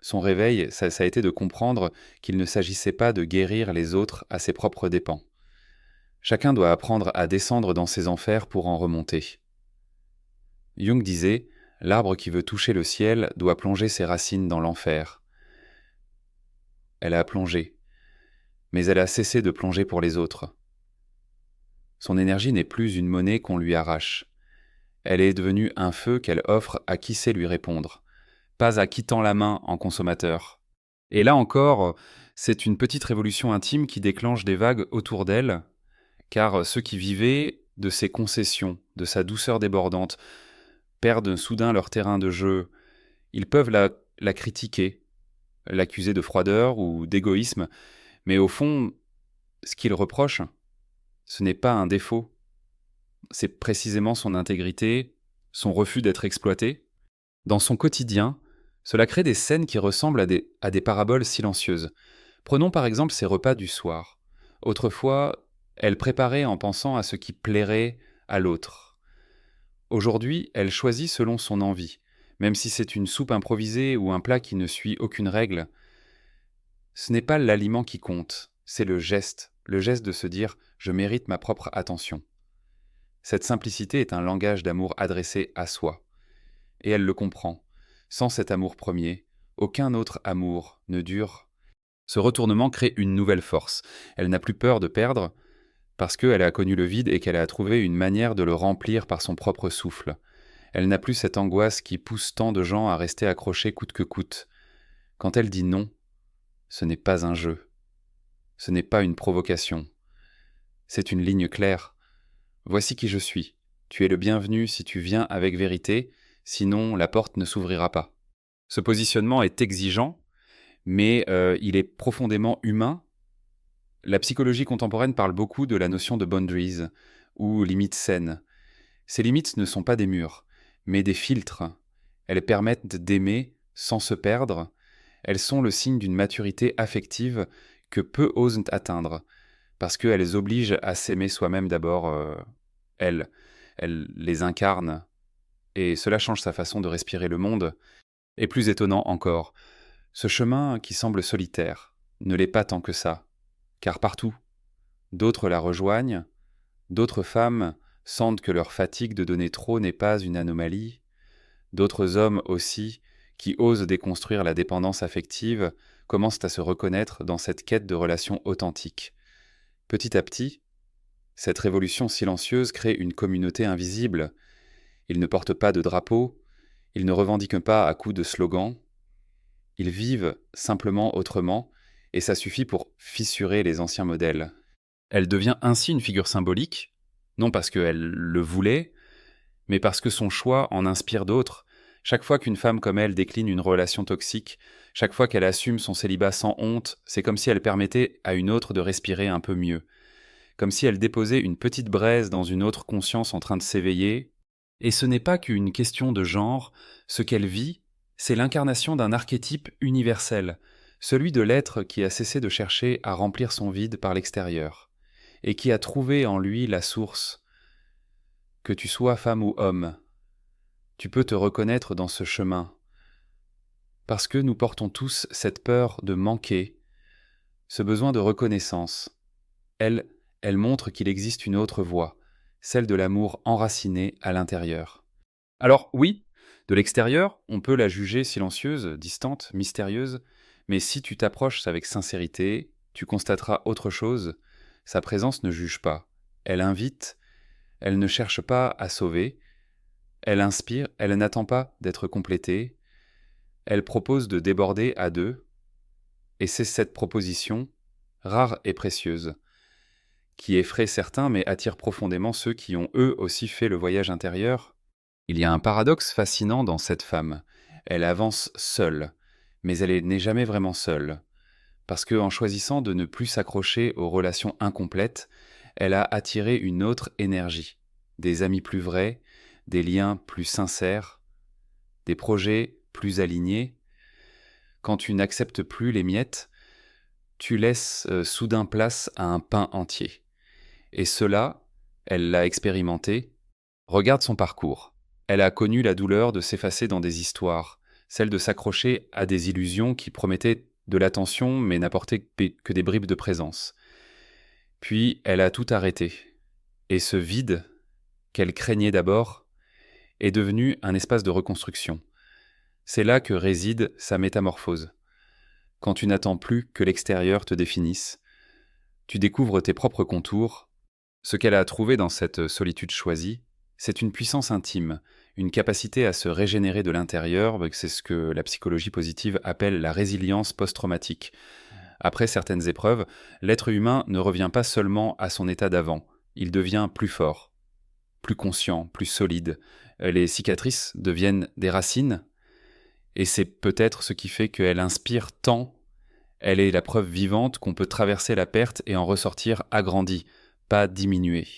Son réveil, ça a été de comprendre qu'il ne s'agissait pas de guérir les autres à ses propres dépens. Chacun doit apprendre à descendre dans ses enfers pour en remonter. Jung disait « L'arbre qui veut toucher le ciel doit plonger ses racines dans l'enfer. » Elle a plongé, mais elle a cessé de plonger pour les autres. Son énergie n'est plus une monnaie qu'on lui arrache. Elle est devenue un feu qu'elle offre à qui sait lui répondre, pas à qui tend la main en consommateur. Et là encore, c'est une petite révolution intime qui déclenche des vagues autour d'elle, car ceux qui vivaient de ses concessions, de sa douceur débordante, perdent soudain leur terrain de jeu. Ils peuvent la critiquer, l'accuser de froideur ou d'égoïsme, mais au fond, ce qu'ils reprochent, ce n'est pas un défaut. C'est précisément son intégrité, son refus d'être exploité. Dans son quotidien, cela crée des scènes qui ressemblent à des paraboles silencieuses. Prenons par exemple ses repas du soir. Autrefois, elle préparait en pensant à ce qui plairait à l'autre. Aujourd'hui, elle choisit selon son envie, même si c'est une soupe improvisée ou un plat qui ne suit aucune règle. Ce n'est pas l'aliment qui compte, c'est le geste de se dire « je mérite ma propre attention ». Cette simplicité est un langage d'amour adressé à soi. Et elle le comprend. Sans cet amour premier, aucun autre amour ne dure. Ce retournement crée une nouvelle force. Elle n'a plus peur de perdre, parce qu'elle a connu le vide et qu'elle a trouvé une manière de le remplir par son propre souffle. Elle n'a plus cette angoisse qui pousse tant de gens à rester accrochés coûte que coûte. Quand elle dit non, ce n'est pas un jeu. Ce n'est pas une provocation. C'est une ligne claire. Voici qui je suis. Tu es le bienvenu si tu viens avec vérité, sinon la porte ne s'ouvrira pas. Ce positionnement est exigeant, mais il est profondément humain. La psychologie contemporaine parle beaucoup de la notion de boundaries, ou limites saines. Ces limites ne sont pas des murs, mais des filtres. Elles permettent d'aimer sans se perdre. Elles sont le signe d'une maturité affective que peu osent atteindre, parce qu'elles obligent à s'aimer soi-même d'abord. Elle les incarne, et cela change sa façon de respirer le monde. Et plus étonnant encore, ce chemin qui semble solitaire ne l'est pas tant que ça, car partout, d'autres la rejoignent, d'autres femmes sentent que leur fatigue de donner trop n'est pas une anomalie, d'autres hommes aussi, qui osent déconstruire la dépendance affective, commencent à se reconnaître dans cette quête de relations authentiques. Petit à petit, cette révolution silencieuse crée une communauté invisible. Ils ne portent pas de drapeau, ils ne revendiquent pas à coups de slogans, ils vivent simplement autrement, et ça suffit pour fissurer les anciens modèles. Elle devient ainsi une figure symbolique, non parce qu'elle le voulait, mais parce que son choix en inspire d'autres. Chaque fois qu'une femme comme elle décline une relation toxique, chaque fois qu'elle assume son célibat sans honte, c'est comme si elle permettait à une autre de respirer un peu mieux. Comme si elle déposait une petite braise dans une autre conscience en train de s'éveiller. Et ce n'est pas qu'une question de genre, ce qu'elle vit, c'est l'incarnation d'un archétype universel, celui de l'être qui a cessé de chercher à remplir son vide par l'extérieur, et qui a trouvé en lui la source. Que tu sois femme ou homme, tu peux te reconnaître dans ce chemin, parce que nous portons tous cette peur de manquer, ce besoin de reconnaissance. Elle montre qu'il existe une autre voie, celle de l'amour enraciné à l'intérieur. Alors oui, de l'extérieur, on peut la juger silencieuse, distante, mystérieuse, mais si tu t'approches avec sincérité, tu constateras autre chose. Sa présence ne juge pas, elle invite, elle ne cherche pas à sauver, elle inspire, elle n'attend pas d'être complétée, elle propose de déborder à deux, et c'est cette proposition, rare et précieuse, qui effraie certains mais attire profondément ceux qui ont eux aussi fait le voyage intérieur. Il y a un paradoxe fascinant dans cette femme. Elle avance seule, mais elle n'est jamais vraiment seule. Parce qu'en choisissant de ne plus s'accrocher aux relations incomplètes, elle a attiré une autre énergie, des amis plus vrais, des liens plus sincères, des projets plus alignés. Quand tu n'acceptes plus les miettes, tu laisses soudain place à un pain entier. Et cela, elle l'a expérimenté. Regarde son parcours. Elle a connu la douleur de s'effacer dans des histoires, celle de s'accrocher à des illusions qui promettaient de l'attention mais n'apportaient que des bribes de présence. Puis elle a tout arrêté, et ce vide, qu'elle craignait d'abord, est devenu un espace de reconstruction. C'est là que réside sa métamorphose. Quand tu n'attends plus que l'extérieur te définisse, tu découvres tes propres contours. Ce qu'elle a trouvé dans cette solitude choisie, c'est une puissance intime, une capacité à se régénérer de l'intérieur, c'est ce que la psychologie positive appelle la résilience post-traumatique. Après certaines épreuves, l'être humain ne revient pas seulement à son état d'avant, il devient plus fort, plus conscient, plus solide. Les cicatrices deviennent des racines, et c'est peut-être ce qui fait qu'elle inspire tant. Elle est la preuve vivante qu'on peut traverser la perte et en ressortir agrandi, pas diminué.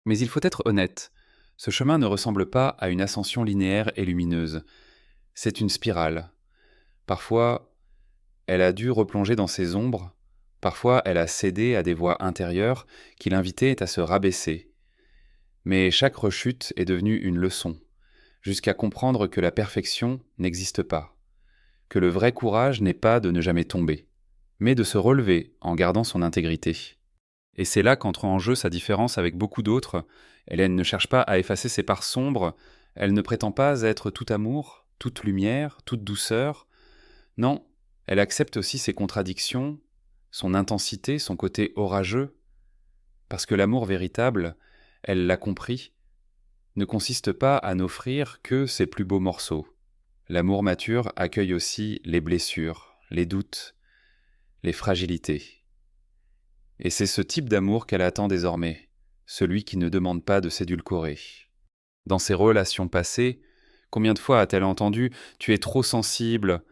Mais il faut être honnête, ce chemin ne ressemble pas à une ascension linéaire et lumineuse. C'est une spirale. Parfois, elle a dû replonger dans ses ombres, parfois elle a cédé à des voix intérieures qui l'invitaient à se rabaisser. Mais chaque rechute est devenue une leçon, jusqu'à comprendre que la perfection n'existe pas, que le vrai courage n'est pas de ne jamais tomber, mais de se relever en gardant son intégrité. Et c'est là qu'entre en jeu sa différence avec beaucoup d'autres. Hélène ne cherche pas à effacer ses parts sombres, elle ne prétend pas être tout amour, toute lumière, toute douceur. Non, elle accepte aussi ses contradictions, son intensité, son côté orageux, parce que l'amour véritable, elle l'a compris, ne consiste pas à n'offrir que ses plus beaux morceaux. L'amour mature accueille aussi les blessures, les doutes, les fragilités. Et c'est ce type d'amour qu'elle attend désormais, celui qui ne demande pas de s'édulcorer. Dans ses relations passées, combien de fois a-t-elle entendu « tu es trop sensible »,«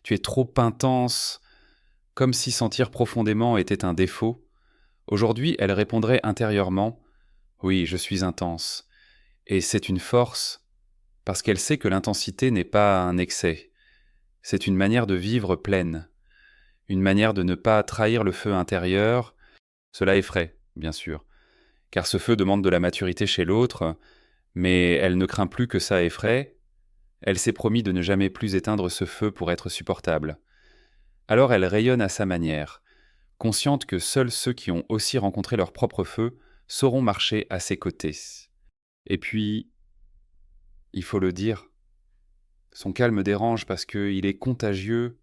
tu es trop intense », comme si sentir profondément était un défaut. Aujourd'hui, elle répondrait intérieurement « oui, je suis intense ». Et c'est une force, parce qu'elle sait que l'intensité n'est pas un excès. C'est une manière de vivre pleine, une manière de ne pas trahir le feu intérieur. Cela effraie, bien sûr, car ce feu demande de la maturité chez l'autre, mais elle ne craint plus que ça effraie. Elle s'est promis de ne jamais plus éteindre ce feu pour être supportable. Alors elle rayonne à sa manière, consciente que seuls ceux qui ont aussi rencontré leur propre feu sauront marcher à ses côtés. Et puis, il faut le dire, son calme dérange parce qu'il est contagieux.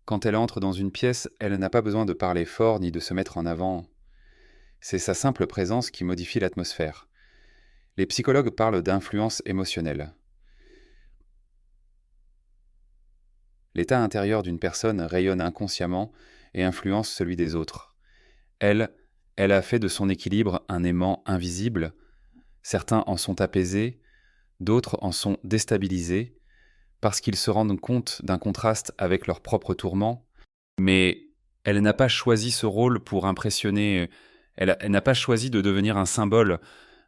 Quand elle entre dans une pièce, elle n'a pas besoin de parler fort ni de se mettre en avant. C'est sa simple présence qui modifie l'atmosphère. Les psychologues parlent d'influence émotionnelle. L'état intérieur d'une personne rayonne inconsciemment et influence celui des autres. Elle a fait de son équilibre un aimant invisible. Certains en sont apaisés, d'autres en sont déstabilisés, parce qu'ils se rendent compte d'un contraste avec leurs propres tourments. Mais elle n'a pas choisi ce rôle pour impressionner, elle n'a pas choisi de devenir un symbole.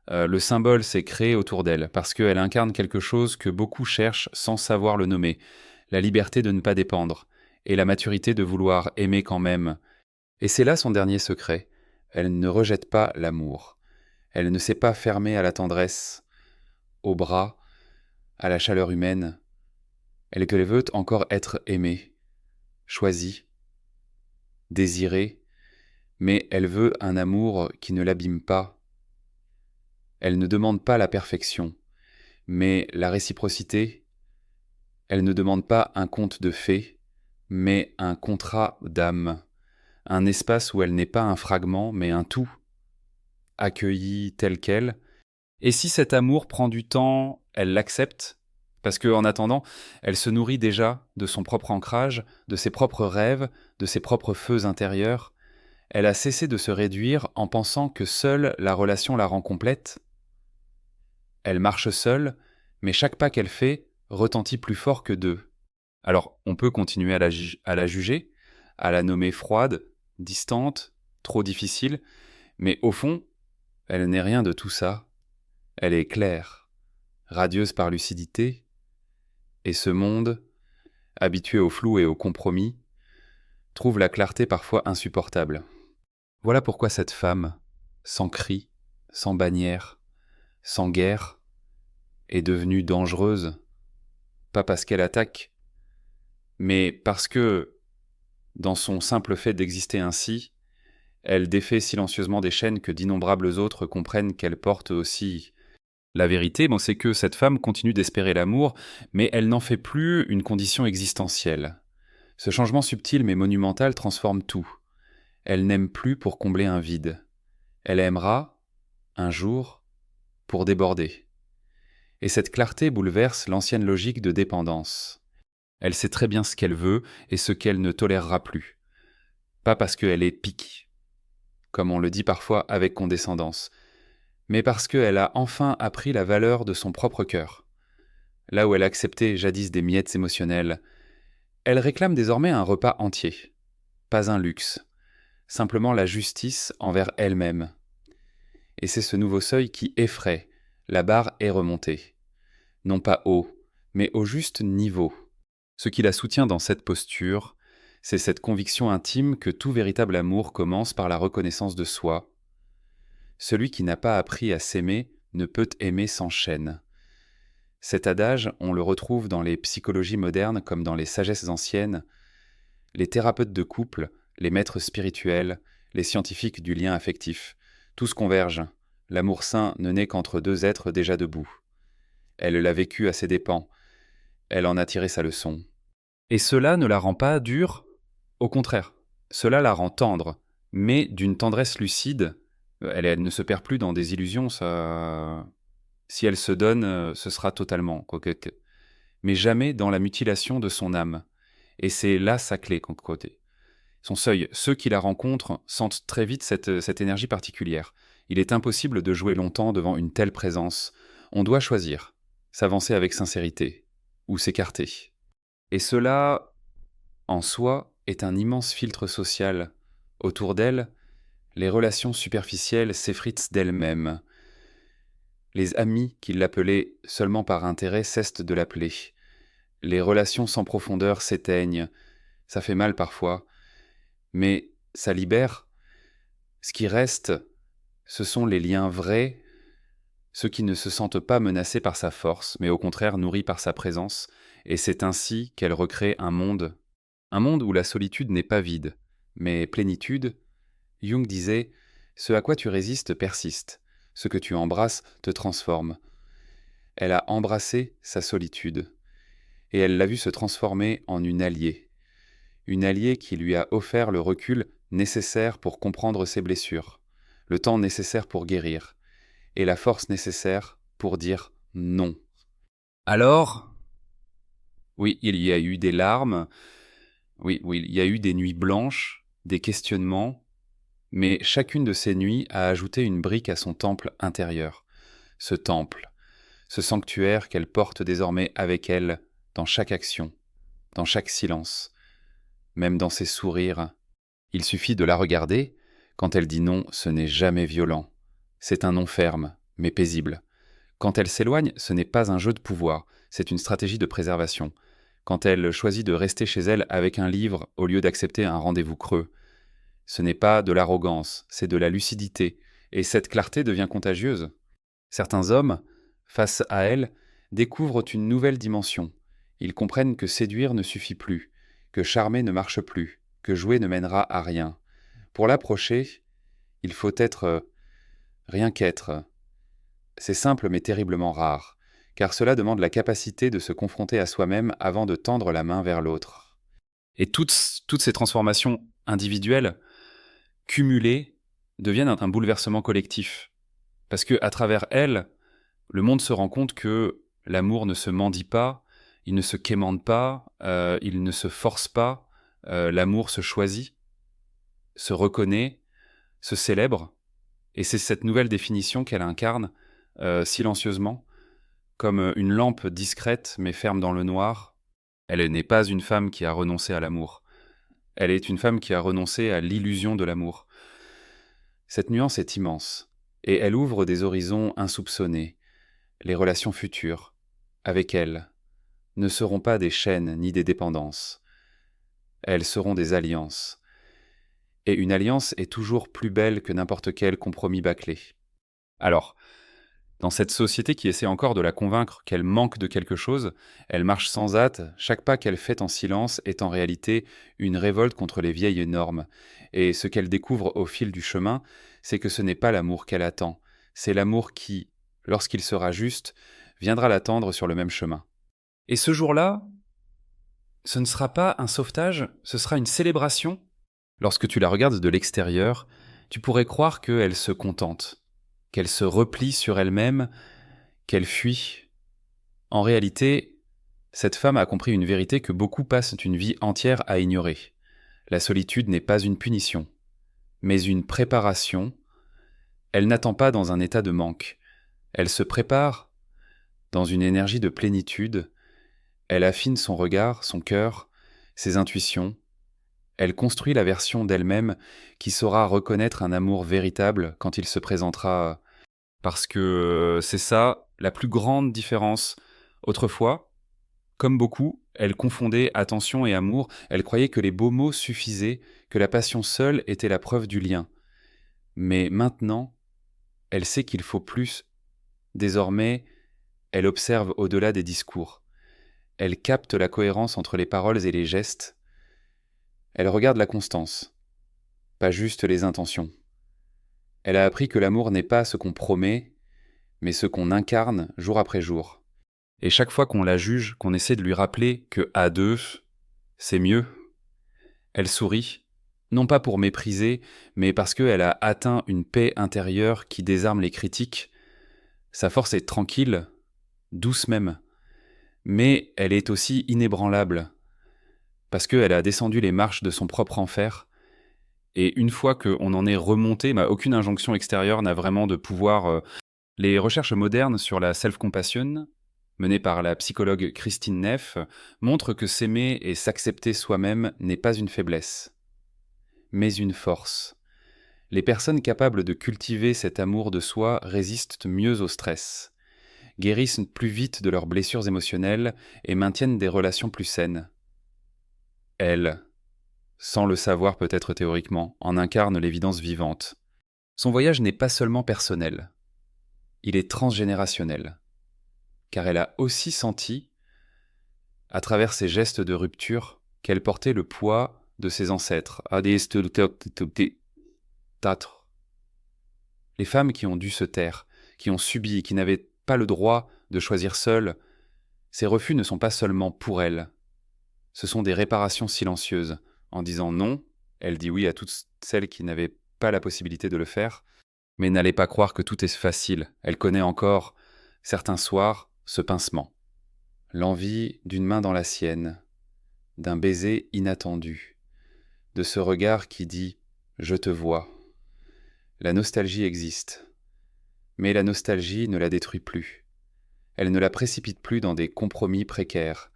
Le symbole s'est créé autour d'elle, parce qu'elle incarne quelque chose que beaucoup cherchent sans savoir le nommer, la liberté de ne pas dépendre, et la maturité de vouloir aimer quand même. Et c'est là son dernier secret. Elle ne rejette pas l'amour. Elle ne s'est pas fermée à la tendresse, aux bras, à la chaleur humaine. Elle veut encore être aimée, choisie, désirée, mais elle veut un amour qui ne l'abîme pas. Elle ne demande pas la perfection, mais la réciprocité. Elle ne demande pas un conte de fées, mais un contrat d'âme, un espace où elle n'est pas un fragment, mais un tout, accueilli tel quel. Et si cet amour prend du temps, elle l'accepte, parce qu'en attendant, elle se nourrit déjà de son propre ancrage, de ses propres rêves, de ses propres feux intérieurs. Elle a cessé de se réduire en pensant que seule la relation la rend complète. Elle marche seule, mais chaque pas qu'elle fait retentit plus fort que deux. Alors, on peut continuer à la juger, à la nommer froide, distante, trop difficile, mais au fond, elle n'est rien de tout ça. Elle est claire, radieuse par lucidité, et ce monde, habitué au flou et au compromis, trouve la clarté parfois insupportable. Voilà pourquoi cette femme, sans cri, sans bannière, sans guerre, est devenue dangereuse, pas parce qu'elle attaque, mais parce que, dans son simple fait d'exister ainsi, elle défait silencieusement des chaînes que d'innombrables autres comprennent qu'elle porte aussi. La vérité, c'est que cette femme continue d'espérer l'amour, mais elle n'en fait plus une condition existentielle. Ce changement subtil mais monumental transforme tout. Elle n'aime plus pour combler un vide. Elle aimera, un jour, pour déborder. Et cette clarté bouleverse l'ancienne logique de dépendance. Elle sait très bien ce qu'elle veut et ce qu'elle ne tolérera plus. Pas parce qu'elle est pique, comme on le dit parfois avec condescendance, mais parce qu'elle a enfin appris la valeur de son propre cœur. Là où elle acceptait jadis des miettes émotionnelles, elle réclame désormais un repas entier. Pas un luxe, simplement la justice envers elle-même. Et c'est ce nouveau seuil qui effraie, la barre est remontée. Non pas haut, mais au juste niveau. Ce qui la soutient dans cette posture, c'est cette conviction intime que tout véritable amour commence par la reconnaissance de soi. Celui qui n'a pas appris à s'aimer ne peut aimer sans chaîne. Cet adage, on le retrouve dans les psychologies modernes comme dans les sagesses anciennes. Les thérapeutes de couple, les maîtres spirituels, les scientifiques du lien affectif, tous convergent. L'amour sain ne naît qu'entre deux êtres déjà debout. Elle l'a vécu à ses dépens. Elle en a tiré sa leçon. Et cela ne la rend pas dure. Au contraire, cela la rend tendre, mais d'une tendresse lucide. Elle ne se perd plus dans des illusions, ça. Si elle se donne, ce sera totalement. Mais jamais dans la mutilation de son âme. Et c'est là sa clé, côté. Son seuil, ceux qui la rencontrent sentent très vite cette énergie particulière. Il est impossible de jouer longtemps devant une telle présence. On doit choisir, s'avancer avec sincérité, ou s'écarter. Et cela, en soi, est un immense filtre social. Autour d'elle, les relations superficielles s'effritent d'elles-mêmes. Les amis qui l'appelaient seulement par intérêt cessent de l'appeler. Les relations sans profondeur s'éteignent. Ça fait mal parfois, mais ça libère. Ce qui reste, ce sont les liens vrais, ceux qui ne se sentent pas menacés par sa force, mais au contraire nourris par sa présence, et c'est ainsi qu'elle recrée un monde où la solitude n'est pas vide, mais plénitude. Jung disait « Ce à quoi tu résistes persiste, ce que tu embrasses te transforme ». Elle a embrassé sa solitude, et elle l'a vu se transformer en une alliée qui lui a offert le recul nécessaire pour comprendre ses blessures, le temps nécessaire pour guérir, et la force nécessaire pour dire non. Alors, oui, il y a eu des larmes, oui, il y a eu des nuits blanches, des questionnements, mais chacune de ces nuits a ajouté une brique à son temple intérieur. Ce temple, ce sanctuaire qu'elle porte désormais avec elle dans chaque action, dans chaque silence, même dans ses sourires. Il suffit de la regarder. Quand elle dit non, ce n'est jamais violent. C'est un non ferme, mais paisible. Quand elle s'éloigne, ce n'est pas un jeu de pouvoir, c'est une stratégie de préservation. Quand elle choisit de rester chez elle avec un livre au lieu d'accepter un rendez-vous creux, ce n'est pas de l'arrogance, c'est de la lucidité, et cette clarté devient contagieuse. Certains hommes, face à elle, découvrent une nouvelle dimension. Ils comprennent que séduire ne suffit plus, que charmer ne marche plus, que jouer ne mènera à rien. Pour l'approcher, il faut être rien qu'être. C'est simple mais terriblement rare, car cela demande la capacité de se confronter à soi-même avant de tendre la main vers l'autre. Et toutes ces transformations individuelles, cumulées, deviennent un bouleversement collectif. Parce que à travers elles, le monde se rend compte que l'amour ne se mendie pas, il ne se quémande pas, il ne se force pas, l'amour se choisit, se reconnaît, se célèbre, et c'est cette nouvelle définition qu'elle incarne silencieusement, comme une lampe discrète mais ferme dans le noir. Elle n'est pas une femme qui a renoncé à l'amour, elle est une femme qui a renoncé à l'illusion de l'amour. Cette nuance est immense, et elle ouvre des horizons insoupçonnés. Les relations futures, avec elle, ne seront pas des chaînes ni des dépendances. Elles seront des alliances. Et une alliance est toujours plus belle que n'importe quel compromis bâclé. Alors, Dans cette société qui essaie encore de la convaincre qu'elle manque de quelque chose, elle marche sans hâte, chaque pas qu'elle fait en silence est en réalité une révolte contre les vieilles normes. Et ce qu'elle découvre au fil du chemin, c'est que ce n'est pas l'amour qu'elle attend, c'est l'amour qui, lorsqu'il sera juste, viendra l'attendre sur le même chemin. Et ce jour-là, ce ne sera pas un sauvetage, ce sera une célébration. Lorsque tu la regardes de l'extérieur, tu pourrais croire qu'elle se contente, qu'elle se replie sur elle-même, qu'elle fuit. En réalité, cette femme a compris une vérité que beaucoup passent une vie entière à ignorer. La solitude n'est pas une punition, mais une préparation. Elle n'attend pas dans un état de manque. Elle se prépare dans une énergie de plénitude. Elle affine son regard, son cœur, ses intuitions. Elle construit la version d'elle-même qui saura reconnaître un amour véritable quand il se présentera. Parce que c'est ça la plus grande différence. Autrefois, comme beaucoup, elle confondait attention et amour. Elle croyait que les beaux mots suffisaient, que la passion seule était la preuve du lien. Mais maintenant, elle sait qu'il faut plus. Désormais, elle observe au-delà des discours. Elle capte la cohérence entre les paroles et les gestes. Elle regarde la constance, pas juste les intentions. Elle a appris que l'amour n'est pas ce qu'on promet, mais ce qu'on incarne jour après jour. Et chaque fois qu'on la juge, qu'on essaie de lui rappeler que à deux, c'est mieux, elle sourit, non pas pour mépriser, mais parce qu'elle a atteint une paix intérieure qui désarme les critiques. Sa force est tranquille, douce même, mais elle est aussi inébranlable, parce qu'elle a descendu les marches de son propre enfer. Et une fois qu'on en est remonté, aucune injonction extérieure n'a vraiment de pouvoir. Les recherches modernes sur la self-compassion, menées par la psychologue Christine Neff, montrent que s'aimer et s'accepter soi-même n'est pas une faiblesse, mais une force. Les personnes capables de cultiver cet amour de soi résistent mieux au stress, guérissent plus vite de leurs blessures émotionnelles et maintiennent des relations plus saines. Elle, sans le savoir peut-être théoriquement, en incarne l'évidence vivante. Son voyage n'est pas seulement personnel, il est transgénérationnel, car elle a aussi senti, à travers ses gestes de rupture, qu'elle portait le poids de ses ancêtres. Les femmes qui ont dû se taire, qui ont subi, qui n'avaient pas le droit de choisir seules, ces refus ne sont pas seulement pour elles, ce sont des réparations silencieuses. En disant non, elle dit oui à toutes celles qui n'avaient pas la possibilité de le faire, mais n'allez pas croire que tout est facile. Elle connaît encore, certains soirs, ce pincement. L'envie d'une main dans la sienne, d'un baiser inattendu, de ce regard qui dit « je te vois ». La nostalgie existe, mais la nostalgie ne la détruit plus. Elle ne la précipite plus dans des compromis précaires.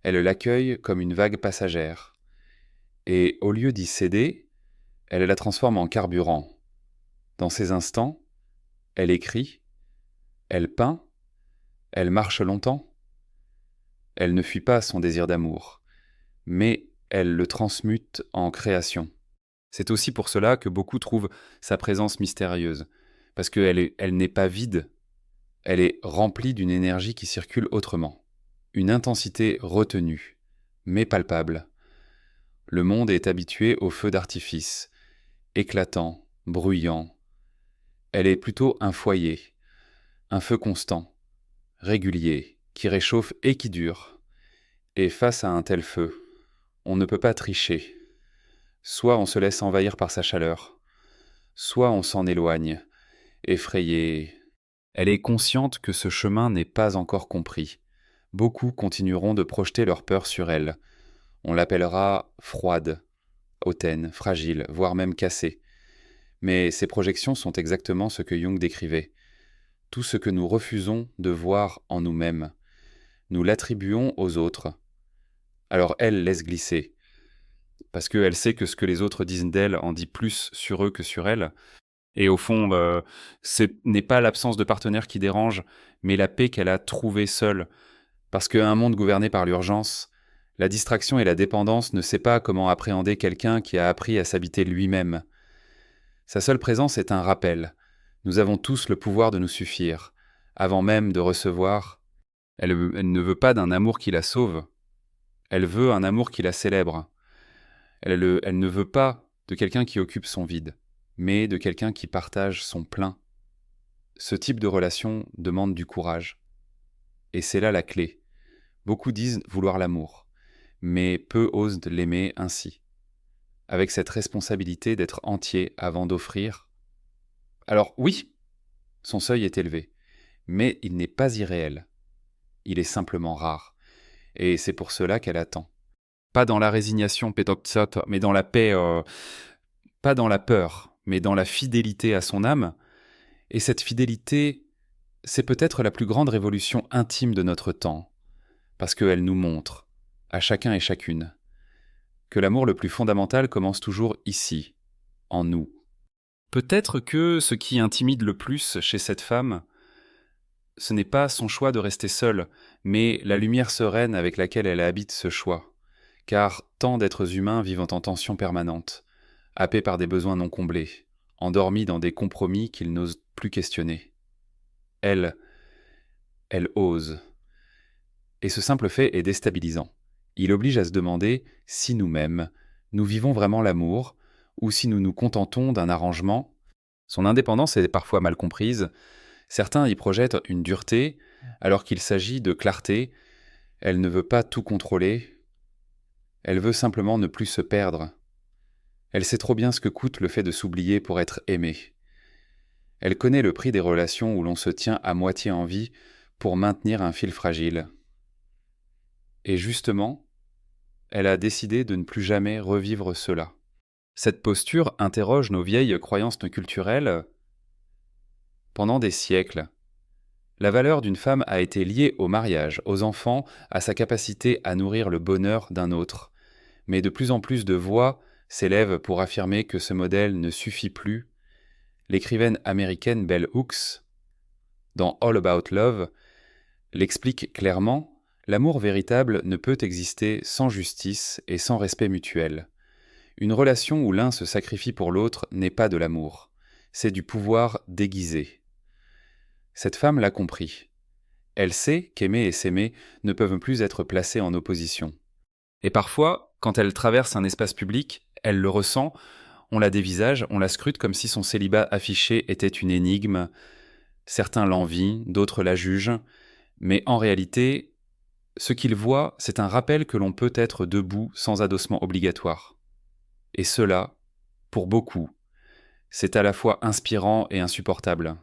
Elle l'accueille comme une vague passagère. Et au lieu d'y céder, elle la transforme en carburant. Dans ces instants, elle écrit, elle peint, elle marche longtemps. Elle ne fuit pas son désir d'amour, mais elle le transmute en création. C'est aussi pour cela que beaucoup trouvent sa présence mystérieuse, parce elle n'est pas vide, elle est remplie d'une énergie qui circule autrement. Une intensité retenue, mais palpable. Le monde est habitué aux feux d'artifice, éclatants, bruyants. Elle est plutôt un foyer, un feu constant, régulier, qui réchauffe et qui dure. Et face à un tel feu, on ne peut pas tricher. Soit on se laisse envahir par sa chaleur, soit on s'en éloigne, effrayé. Elle est consciente que ce chemin n'est pas encore compris. Beaucoup continueront de projeter leur peur sur elle. On l'appellera froide, hautaine, fragile, voire même cassée. Mais ces projections sont exactement ce que Jung décrivait. Tout ce que nous refusons de voir en nous-mêmes, nous l'attribuons aux autres. Alors elle laisse glisser, parce qu'elle sait que ce que les autres disent d'elle en dit plus sur eux que sur elle. Et au fond, ce n'est pas l'absence de partenaire qui dérange, mais la paix qu'elle a trouvée seule. Parce qu'un monde gouverné par l'urgence, la distraction et la dépendance ne sait pas comment appréhender quelqu'un qui a appris à s'habiter lui-même. Sa seule présence est un rappel. Nous avons tous le pouvoir de nous suffire. avant même de recevoir. Elle ne veut pas d'un amour qui la sauve, elle veut un amour qui la célèbre. Elle ne veut pas de quelqu'un qui occupe son vide, mais de quelqu'un qui partage son plein. Ce type de relation demande du courage. Et c'est là la clé. Beaucoup disent vouloir l'amour, mais peu osent l'aimer ainsi, avec cette responsabilité d'être entier avant d'offrir. Alors oui, son seuil est élevé, mais il n'est pas irréel. Il est simplement rare. Et c'est pour cela qu'elle attend. Pas dans la résignation, mais dans la paix, pas dans la peur, mais dans la fidélité à son âme. Et cette fidélité, c'est peut-être la plus grande révolution intime de notre temps, parce qu'elle nous montre, à chacun et chacune, que l'amour le plus fondamental commence toujours ici, en nous. Peut-être que ce qui intimide le plus chez cette femme, ce n'est pas son choix de rester seule, mais la lumière sereine avec laquelle elle habite ce choix. Car tant d'êtres humains vivent en tension permanente, happés par des besoins non comblés, endormis dans des compromis qu'ils n'osent plus questionner. Elle ose. Et ce simple fait est déstabilisant. Il oblige à se demander si nous-mêmes, nous vivons vraiment l'amour, ou si nous nous contentons d'un arrangement. Son indépendance est parfois mal comprise. Certains y projettent une dureté, alors qu'il s'agit de clarté. Elle ne veut pas tout contrôler. Elle veut simplement ne plus se perdre. Elle sait trop bien ce que coûte le fait de s'oublier pour être aimée. Elle connaît le prix des relations où l'on se tient à moitié en vie pour maintenir un fil fragile. Et justement, elle a décidé de ne plus jamais revivre cela. Cette posture interroge nos vieilles croyances culturelles. Pendant des siècles, la valeur d'une femme a été liée au mariage, aux enfants, à sa capacité à nourrir le bonheur d'un autre. Mais de plus en plus de voix s'élèvent pour affirmer que ce modèle ne suffit plus. L'écrivaine américaine Bell Hooks, dans All About Love, l'explique clairement, l'amour véritable ne peut exister sans justice et sans respect mutuel. Une relation où l'un se sacrifie pour l'autre n'est pas de l'amour, c'est du pouvoir déguisé. Cette femme l'a compris. Elle sait qu'aimer et s'aimer ne peuvent plus être placés en opposition. Et parfois, quand elle traverse un espace public, elle le ressent, on la dévisage, on la scrute comme si son célibat affiché était une énigme. Certains l'envient, d'autres la jugent, mais en réalité, ce qu'ils voient, c'est un rappel que l'on peut être debout sans adossement obligatoire. Et cela, pour beaucoup, c'est à la fois inspirant et insupportable.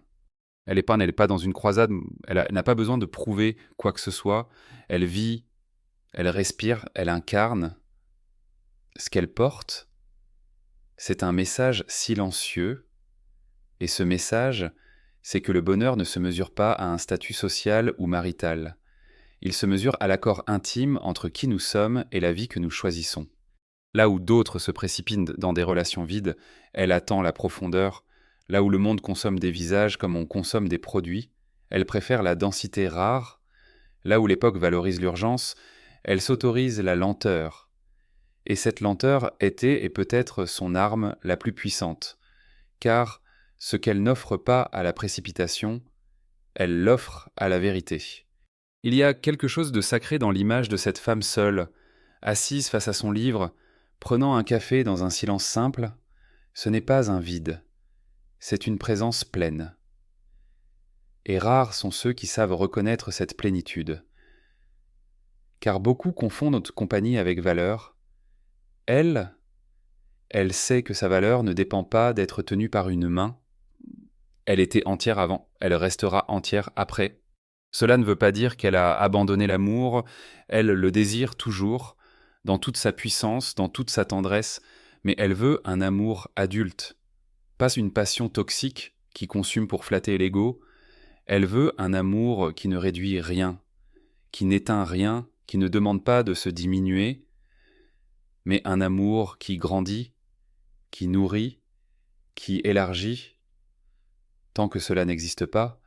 Elle n'est pas dans une croisade, elle n'a pas besoin de prouver quoi que ce soit, elle vit, elle respire, elle incarne. Ce qu'elle porte, c'est un message silencieux, et ce message, c'est que le bonheur ne se mesure pas à un statut social ou marital. Il se mesure à l'accord intime entre qui nous sommes et la vie que nous choisissons. Là où d'autres se précipitent dans des relations vides, elle attend la profondeur. Là où le monde consomme des visages comme on consomme des produits, elle préfère la densité rare. Là où l'époque valorise l'urgence, elle s'autorise la lenteur. Et cette lenteur était et peut-être son arme la plus puissante, car ce qu'elle n'offre pas à la précipitation, elle l'offre à la vérité. Il y a quelque chose de sacré dans l'image de cette femme seule, assise face à son livre, prenant un café dans un silence simple. Ce n'est pas un vide, c'est une présence pleine. Et rares sont ceux qui savent reconnaître cette plénitude. Car beaucoup confondent notre compagnie avec valeur. Elle sait que sa valeur ne dépend pas d'être tenue par une main. Elle était entière avant, elle restera entière après. Cela ne veut pas dire qu'elle a abandonné l'amour, elle le désire toujours, dans toute sa puissance, dans toute sa tendresse, mais elle veut un amour adulte, pas une passion toxique qui consume pour flatter l'ego. Elle veut un amour qui ne réduit rien, qui n'éteint rien, qui ne demande pas de se diminuer, mais un amour qui grandit, qui nourrit, qui élargit. Tant que cela n'existe pas,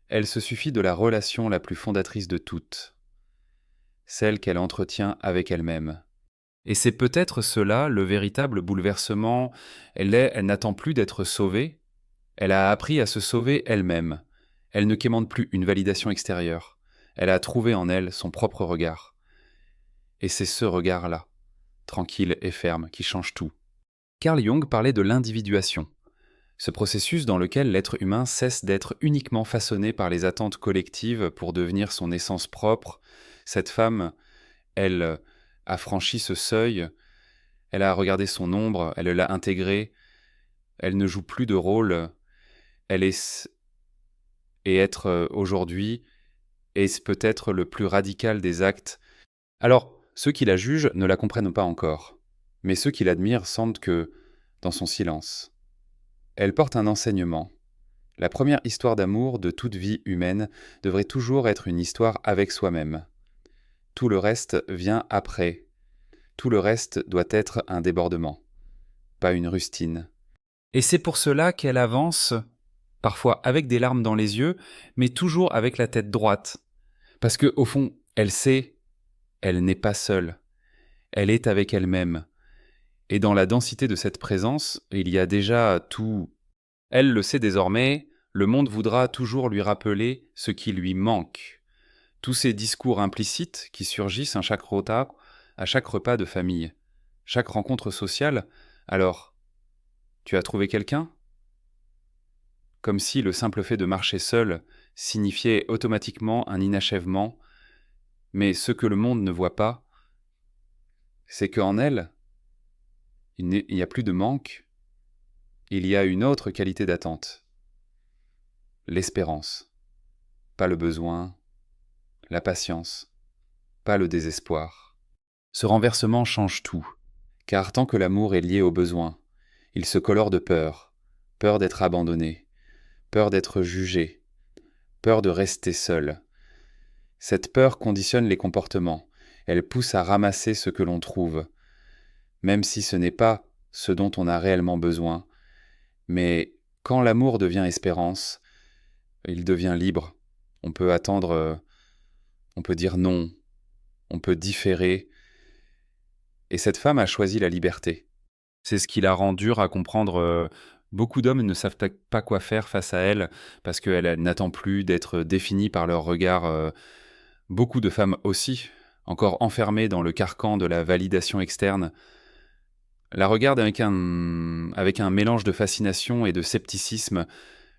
elle se suffit de la relation la plus fondatrice de toutes, celle qu'elle entretient avec elle-même. Et c'est peut-être cela le véritable bouleversement. Elle n'attend plus d'être sauvée, elle a appris à se sauver elle-même. Elle ne quémande plus une validation extérieure. Elle a trouvé en elle son propre regard. Et c'est ce regard-là, tranquille et ferme, qui change tout. Carl Jung parlait de l'individuation, ce processus dans lequel l'être humain cesse d'être uniquement façonné par les attentes collectives pour devenir son essence propre. Cette femme, elle a franchi ce seuil, elle a regardé son ombre, elle l'a intégré, elle ne joue plus de rôle, elle est et être aujourd'hui est peut-être le plus radical des actes. Alors, ceux qui la jugent ne la comprennent pas encore, mais ceux qui l'admirent sentent que, dans son silence, elle porte un enseignement. La première histoire d'amour de toute vie humaine devrait toujours être une histoire avec soi-même. Tout le reste vient après. Tout le reste doit être un débordement, pas une rustine. Et c'est pour cela qu'elle avance, parfois avec des larmes dans les yeux, mais toujours avec la tête droite. Parce que, au fond, elle sait, elle n'est pas seule. Elle est avec elle-même. Et dans la densité de cette présence, il y a déjà tout. Elle le sait désormais, le monde voudra toujours lui rappeler ce qui lui manque. Tous ces discours implicites qui surgissent à chaque repas de famille, chaque rencontre sociale. Alors, tu as trouvé quelqu'un ? Comme si le simple fait de marcher seul signifiait automatiquement un inachèvement, mais ce que le monde ne voit pas, c'est qu'en elle, il n'y a plus de manque, il y a une autre qualité d'attente. L'espérance, pas le besoin, la patience, pas le désespoir. Ce renversement change tout, car tant que l'amour est lié au besoin, il se colore de peur, peur d'être abandonné, peur d'être jugé, peur de rester seul. Cette peur conditionne les comportements, elle pousse à ramasser ce que l'on trouve, même si ce n'est pas ce dont on a réellement besoin. Mais quand l'amour devient espérance, il devient libre. On peut attendre, on peut dire non, on peut différer. Et cette femme a choisi la liberté. C'est ce qui la rend dure à comprendre. Beaucoup d'hommes ne savent pas quoi faire face à elle, parce qu'elle n'attend plus d'être définie par leur regard. Beaucoup de femmes aussi, encore enfermées dans le carcan de la validation externe, la regardent avec un mélange de fascination et de scepticisme,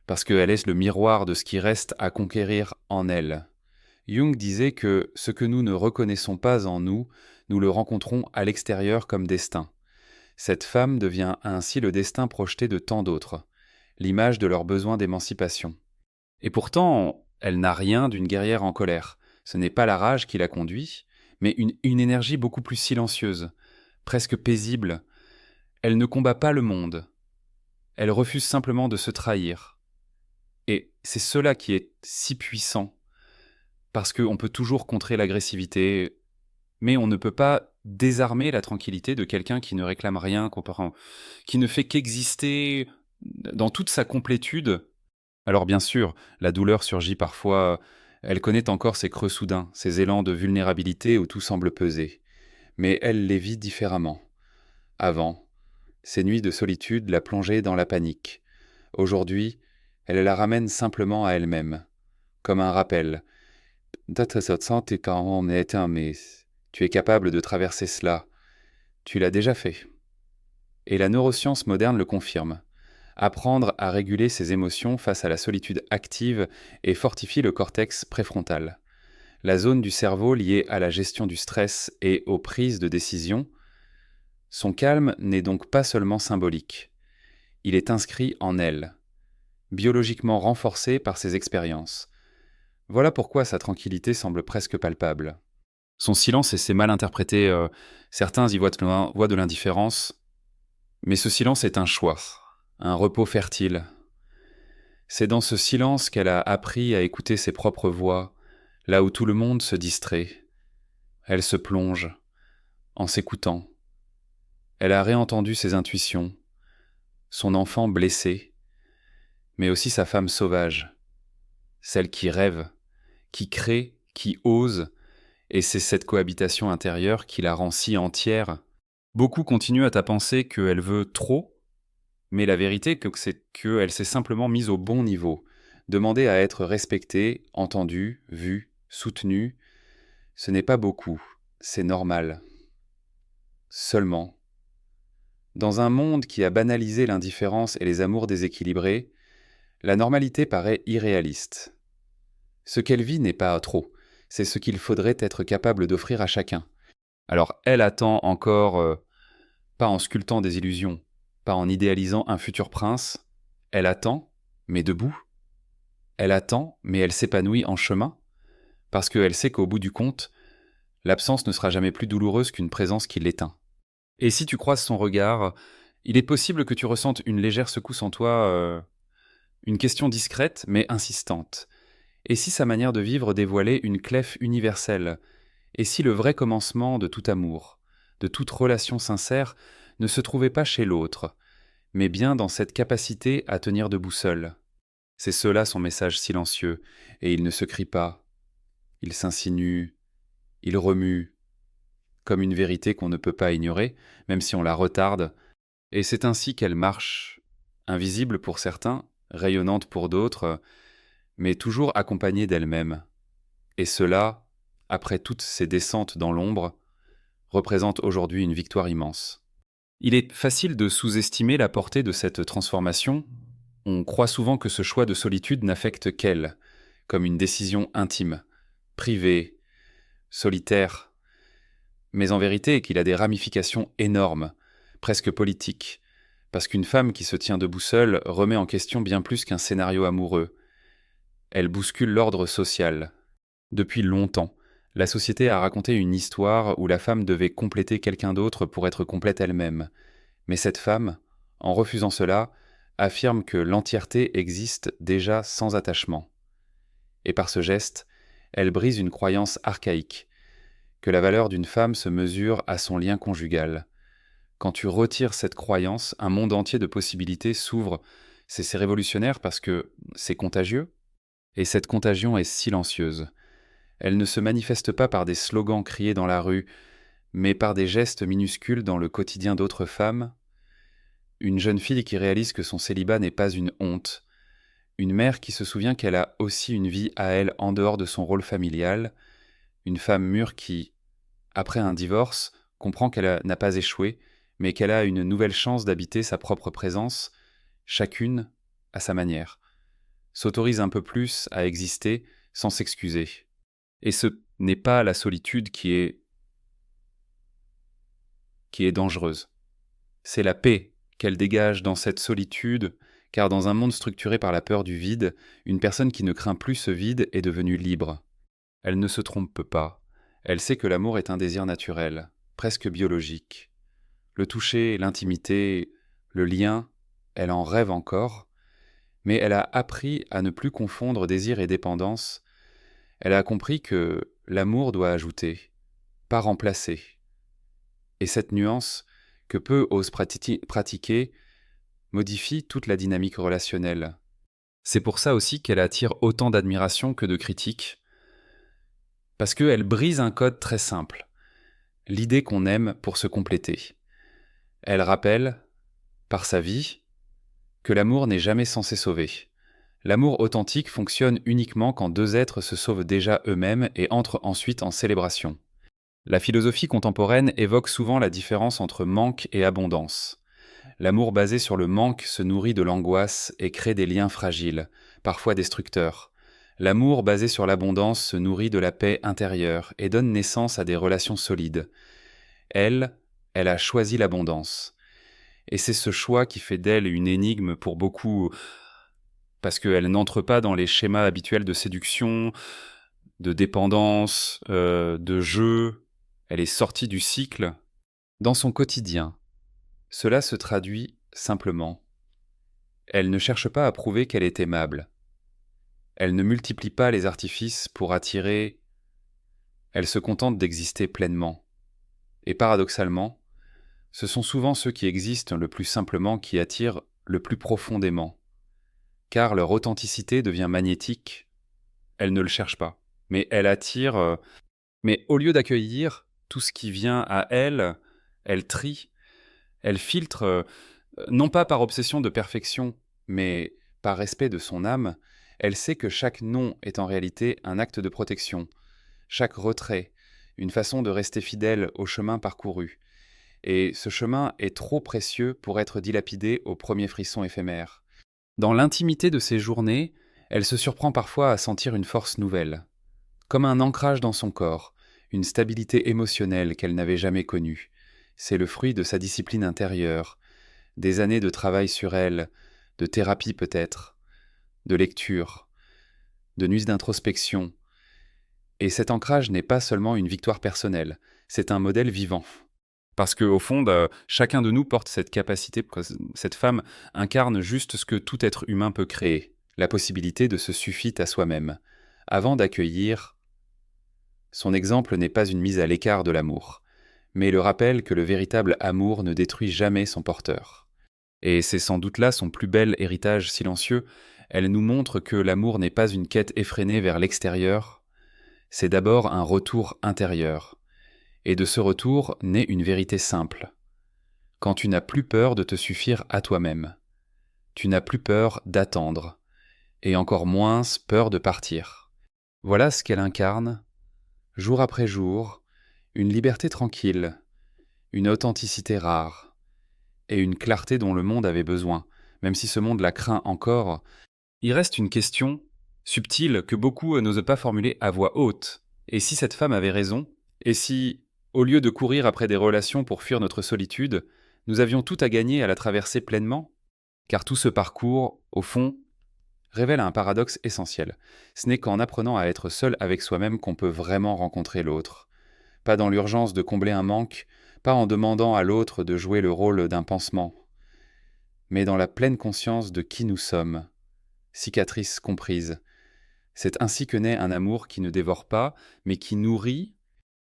parce qu'elle est le miroir de ce qui reste à conquérir en elle. Jung disait que ce que nous ne reconnaissons pas en nous, nous le rencontrons à l'extérieur comme destin. Cette femme devient ainsi le destin projeté de tant d'autres, l'image de leur besoin d'émancipation. Et pourtant, elle n'a rien d'une guerrière en colère. Ce n'est pas la rage qui la conduit, mais une énergie beaucoup plus silencieuse, presque paisible. Elle ne combat pas le monde. Elle refuse simplement de se trahir. Et c'est cela qui est si puissant, parce qu'on peut toujours contrer l'agressivité, mais on ne peut pas désarmer la tranquillité de quelqu'un qui ne réclame rien, qui ne fait qu'exister dans toute sa complétude. Alors bien sûr, la douleur surgit parfois, elle connaît encore ses creux soudains, ses élans de vulnérabilité où tout semble peser, mais elle les vit différemment. Avant, ces nuits de solitude la plongeaient dans la panique. Aujourd'hui, elle la ramène simplement à elle-même, comme un rappel. Mais tu es capable de traverser cela. Tu l'as déjà fait. Et la neuroscience moderne le confirme. Apprendre à réguler ses émotions face à la solitude active et fortifie le cortex préfrontal. La zone du cerveau liée à la gestion du stress et aux prises de décision. Son calme n'est donc pas seulement symbolique. Il est inscrit en elle, biologiquement renforcé par ses expériences. Voilà pourquoi sa tranquillité semble presque palpable. Son silence essaie mal interprété, certains y voient de l'indifférence, mais ce silence est un choix, un repos fertile. C'est dans ce silence qu'elle a appris à écouter ses propres voix, là où tout le monde se distrait. Elle se plonge, en s'écoutant. Elle a réentendu ses intuitions, son enfant blessé, mais aussi sa femme sauvage, celle qui rêve, qui crée, qui ose, et c'est cette cohabitation intérieure qui la rend si entière. Beaucoup continuent à penser qu'elle veut trop, mais la vérité c'est qu'elle s'est simplement mise au bon niveau, demander à être respecté, entendu, vu, soutenu, ce n'est pas beaucoup, c'est normal. Seulement, dans un monde qui a banalisé l'indifférence et les amours déséquilibrés, la normalité paraît irréaliste. Ce qu'elle vit n'est pas trop, c'est ce qu'il faudrait être capable d'offrir à chacun. Alors elle attend encore, pas en sculptant des illusions, pas en idéalisant un futur prince, elle attend, mais debout. Elle attend, mais elle s'épanouit en chemin, parce qu'elle sait qu'au bout du compte, l'absence ne sera jamais plus douloureuse qu'une présence qui l'éteint. Et si tu croises son regard, il est possible que tu ressentes une légère secousse en toi, une question discrète mais insistante. Et si sa manière de vivre dévoilait une clef universelle? Et si le vrai commencement de tout amour, de toute relation sincère, ne se trouvait pas chez l'autre, mais bien dans cette capacité à tenir debout seul? C'est cela son message silencieux, et il ne se crie pas. Il s'insinue, il remue, comme une vérité qu'on ne peut pas ignorer, même si on la retarde, et c'est ainsi qu'elle marche, invisible pour certains, rayonnante pour d'autres, mais toujours accompagnée d'elle-même. Et cela, après toutes ces descentes dans l'ombre, représente aujourd'hui une victoire immense. Il est facile de sous-estimer la portée de cette transformation. On croit souvent que ce choix de solitude n'affecte qu'elle, comme une décision intime, privée, solitaire, mais en vérité qu'il a des ramifications énormes, presque politiques, parce qu'une femme qui se tient debout seule remet en question bien plus qu'un scénario amoureux. Elle bouscule l'ordre social. Depuis longtemps, la société a raconté une histoire où la femme devait compléter quelqu'un d'autre pour être complète elle-même. Mais cette femme, en refusant cela, affirme que l'entièreté existe déjà sans attachement. Et par ce geste, elle brise une croyance archaïque, que la valeur d'une femme se mesure à son lien conjugal. Quand tu retires cette croyance, un monde entier de possibilités s'ouvre. C'est révolutionnaire parce que c'est contagieux, et cette contagion est silencieuse. Elle ne se manifeste pas par des slogans criés dans la rue, mais par des gestes minuscules dans le quotidien d'autres femmes. Une jeune fille qui réalise que son célibat n'est pas une honte. Une mère qui se souvient qu'elle a aussi une vie à elle en dehors de son rôle familial. Une femme mûre qui, après un divorce, comprend n'a pas échoué, mais qu'elle a une nouvelle chance d'habiter sa propre présence, chacune à sa manière. S'autorise un peu plus à exister sans s'excuser. Et ce n'est pas la solitude qui est dangereuse. C'est la paix qu'elle dégage dans cette solitude, car dans un monde structuré par la peur du vide, une personne qui ne craint plus ce vide est devenue libre. Elle ne se trompe pas. Elle sait que l'amour est un désir naturel, presque biologique. Le toucher, l'intimité, le lien, elle en rêve encore, mais elle a appris à ne plus confondre désir et dépendance. Elle a compris que l'amour doit ajouter, pas remplacer. Et cette nuance, que peu osent pratiquer, modifie toute la dynamique relationnelle. C'est pour ça aussi qu'elle attire autant d'admiration que de critiques, parce qu'elle brise un code très simple, l'idée qu'on aime pour se compléter. Elle rappelle, par sa vie, que l'amour n'est jamais censé sauver. L'amour authentique fonctionne uniquement quand deux êtres se sauvent déjà eux-mêmes et entrent ensuite en célébration. La philosophie contemporaine évoque souvent la différence entre manque et abondance. L'amour basé sur le manque se nourrit de l'angoisse et crée des liens fragiles, parfois destructeurs. L'amour basé sur l'abondance se nourrit de la paix intérieure et donne naissance à des relations solides. Elle a choisi l'abondance. Et c'est ce choix qui fait d'elle une énigme pour beaucoup, parce qu'elle n'entre pas dans les schémas habituels de séduction, de dépendance, de jeu. Elle est sortie du cycle. Dans son quotidien, cela se traduit simplement. Elle ne cherche pas à prouver qu'elle est aimable. Elle ne multiplie pas les artifices pour attirer. Elle se contente d'exister pleinement. Et paradoxalement, ce sont souvent ceux qui existent le plus simplement qui attirent le plus profondément. Car leur authenticité devient magnétique. Elle ne le cherche pas. Mais elle attire. Mais au lieu d'accueillir tout ce qui vient à elle, elle trie. Elle filtre, non pas par obsession de perfection, mais par respect de son âme, Elle sait que chaque non est en réalité un acte de protection, chaque retrait, une façon de rester fidèle au chemin parcouru. Et ce chemin est trop précieux pour être dilapidé au premier frisson éphémère. Dans l'intimité de ses journées, elle se surprend parfois à sentir une force nouvelle, comme un ancrage dans son corps, une stabilité émotionnelle qu'elle n'avait jamais connue. C'est le fruit de sa discipline intérieure, des années de travail sur elle, de thérapie peut-être, de lecture, de nuits d'introspection. Et cet ancrage n'est pas seulement une victoire personnelle, c'est un modèle vivant. Parce qu'au fond, chacun de nous porte cette capacité, cette femme incarne juste ce que tout être humain peut créer, la possibilité de se suffire à soi-même, avant d'accueillir. Son exemple n'est pas une mise à l'écart de l'amour, mais le rappel que le véritable amour ne détruit jamais son porteur. Et c'est sans doute là son plus bel héritage silencieux. Elle nous montre que l'amour n'est pas une quête effrénée vers l'extérieur, c'est d'abord un retour intérieur. Et de ce retour naît une vérité simple. Quand tu n'as plus peur de te suffire à toi-même, tu n'as plus peur d'attendre, et encore moins peur de partir. Voilà ce qu'elle incarne, jour après jour, une liberté tranquille, une authenticité rare, et une clarté dont le monde avait besoin, même si ce monde la craint encore. Il reste une question subtile que beaucoup n'osent pas formuler à voix haute. Et si cette femme avait raison? Et si, au lieu de courir après des relations pour fuir notre solitude, nous avions tout à gagner à la traverser pleinement? Car tout ce parcours, au fond, révèle un paradoxe essentiel. Ce n'est qu'en apprenant à être seul avec soi-même qu'on peut vraiment rencontrer l'autre. Pas dans l'urgence de combler un manque, pas en demandant à l'autre de jouer le rôle d'un pansement, mais dans la pleine conscience de qui nous sommes, cicatrices comprises. C'est ainsi que naît un amour qui ne dévore pas, mais qui nourrit.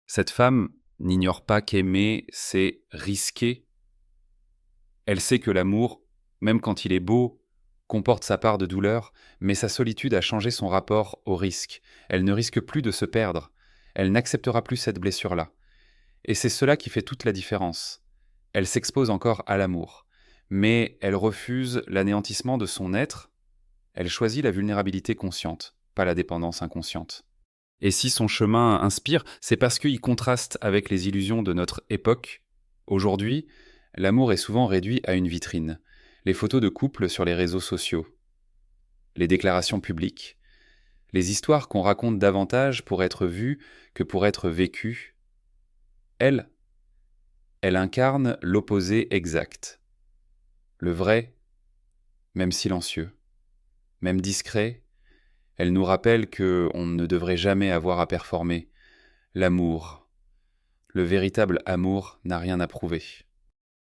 Cette femme n'ignore pas qu'aimer, c'est risquer. Elle sait que l'amour, même quand il est beau, comporte sa part de douleur, mais sa solitude a changé son rapport au risque. Elle ne risque plus de se perdre. Elle n'acceptera plus cette blessure-là. Et c'est cela qui fait toute la différence. Elle s'expose encore à l'amour, mais elle refuse l'anéantissement de son être. Elle choisit la vulnérabilité consciente, pas la dépendance inconsciente. Et si son chemin inspire, c'est parce qu'il contraste avec les illusions de notre époque. Aujourd'hui, l'amour est souvent réduit à une vitrine. Les photos de couple sur les réseaux sociaux, les déclarations publiques, les histoires qu'on raconte davantage pour être vues que pour être vécues. Elle incarne l'opposé exact. Le vrai, même silencieux, même discret, elle nous rappelle qu'on ne devrait jamais avoir à performer. L'amour, le véritable amour n'a rien à prouver.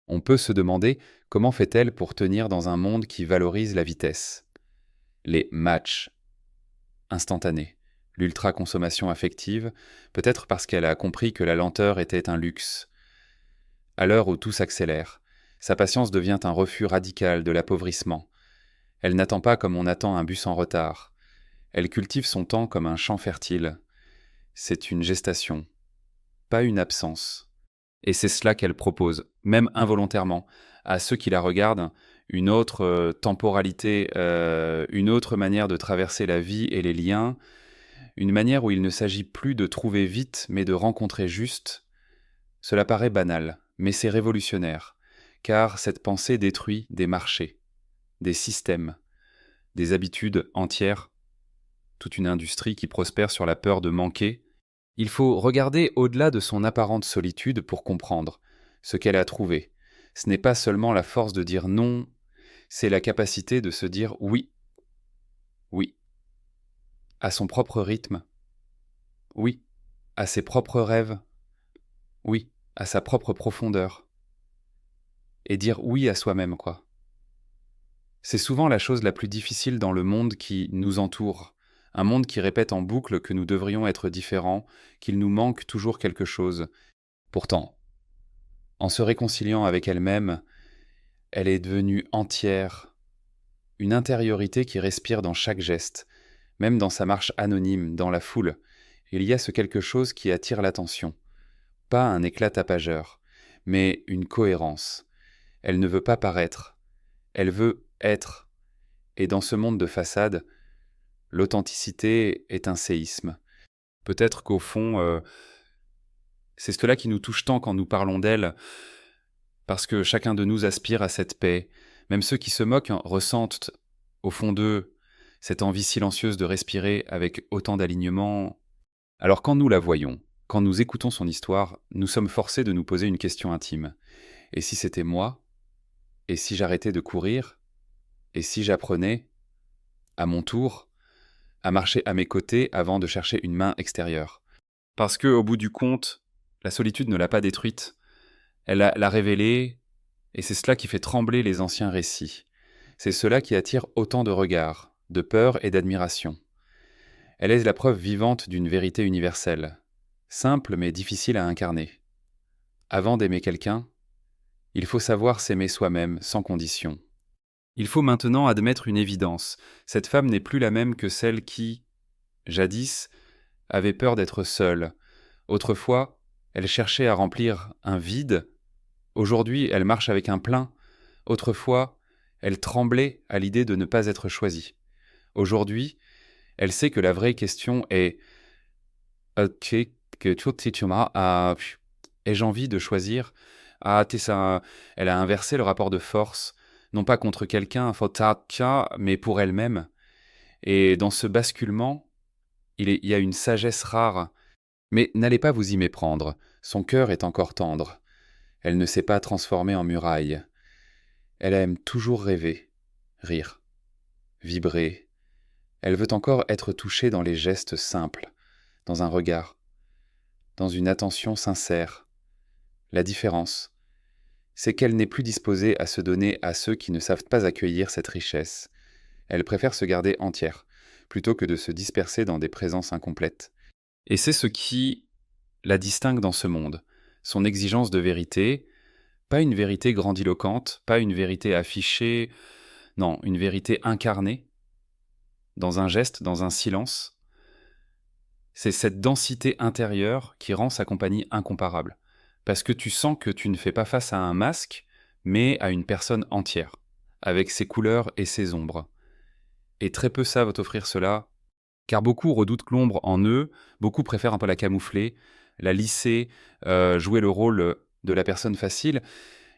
On peut se demander comment fait-elle pour tenir dans un monde qui valorise la vitesse, les matchs instantanés, l'ultra-consommation affective, peut-être parce qu'elle a compris que la lenteur était un luxe. À l'heure où tout s'accélère, sa patience devient un refus radical de l'appauvrissement. Elle n'attend pas comme on attend un bus en retard. Elle cultive son temps comme un champ fertile. C'est une gestation, pas une absence. Et c'est cela qu'elle propose, même involontairement, à ceux qui la regardent, une autre temporalité, une autre manière de traverser la vie et les liens, une manière où il ne s'agit plus de trouver vite, mais de rencontrer juste. Cela paraît banal, mais c'est révolutionnaire, car cette pensée détruit des marchés, des systèmes, des habitudes entières, toute une industrie qui prospère sur la peur de manquer. Il faut regarder au-delà de son apparente solitude pour comprendre ce qu'elle a trouvé. Ce n'est pas seulement la force de dire non, c'est la capacité de se dire oui, oui, à son propre rythme, oui, à ses propres rêves, oui, à sa propre profondeur. Et dire oui à soi-même, quoi. C'est souvent la chose la plus difficile dans le monde qui nous entoure, un monde qui répète en boucle que nous devrions être différents, qu'il nous manque toujours quelque chose. Pourtant, en se réconciliant avec elle-même, elle est devenue entière, une intériorité qui respire dans chaque geste, même dans sa marche anonyme, dans la foule. Il y a ce quelque chose qui attire l'attention. Pas un éclat tapageur, mais une cohérence. Elle ne veut pas paraître, elle veut être. Et dans ce monde de façade, l'authenticité est un séisme. Peut-être qu'au fond, c'est cela qui nous touche tant quand nous parlons d'elle, parce que chacun de nous aspire à cette paix. Même ceux qui se moquent ressentent, au fond d'eux, cette envie silencieuse de respirer avec autant d'alignement. Alors quand nous la voyons, quand nous écoutons son histoire, nous sommes forcés de nous poser une question intime. Et si c'était moi? Et si j'arrêtais de courir? Et si j'apprenais, à mon tour, à marcher à mes côtés avant de chercher une main extérieure? Parce que, au bout du compte, la solitude ne l'a pas détruite. Elle l'a révélée, et c'est cela qui fait trembler les anciens récits. C'est cela qui attire autant de regards, de peur et d'admiration. Elle est la preuve vivante d'une vérité universelle, simple mais difficile à incarner. Avant d'aimer quelqu'un, il faut savoir s'aimer soi-même sans condition. Il faut maintenant admettre une évidence. Cette femme n'est plus la même que celle qui, jadis, avait peur d'être seule. Autrefois, elle cherchait à remplir un vide. Aujourd'hui, elle marche avec un plein. Autrefois, elle tremblait à l'idée de ne pas être choisie. Aujourd'hui, elle sait que la vraie question est ai-je envie de choisir? Elle a inversé le rapport de force, non pas contre quelqu'un, mais pour elle-même. Et dans ce basculement, il y a une sagesse rare. Mais n'allez pas vous y méprendre, son cœur est encore tendre. Elle ne s'est pas transformée en muraille. Elle aime toujours rêver, rire, vibrer. Elle veut encore être touchée dans les gestes simples, dans un regard, dans une attention sincère. La différence, c'est qu'elle n'est plus disposée à se donner à ceux qui ne savent pas accueillir cette richesse. Elle préfère se garder entière, plutôt que de se disperser dans des présences incomplètes. Et c'est ce qui la distingue dans ce monde, son exigence de vérité, pas une vérité grandiloquente, pas une vérité affichée, non, une vérité incarnée, dans un geste, dans un silence. C'est cette densité intérieure qui rend sa compagnie incomparable. Parce que tu sens que tu ne fais pas face à un masque, mais à une personne entière, avec ses couleurs et ses ombres. Et très peu savent t'offrir cela, car beaucoup redoutent l'ombre en eux, beaucoup préfèrent un peu la camoufler, la lisser, jouer le rôle de la personne facile,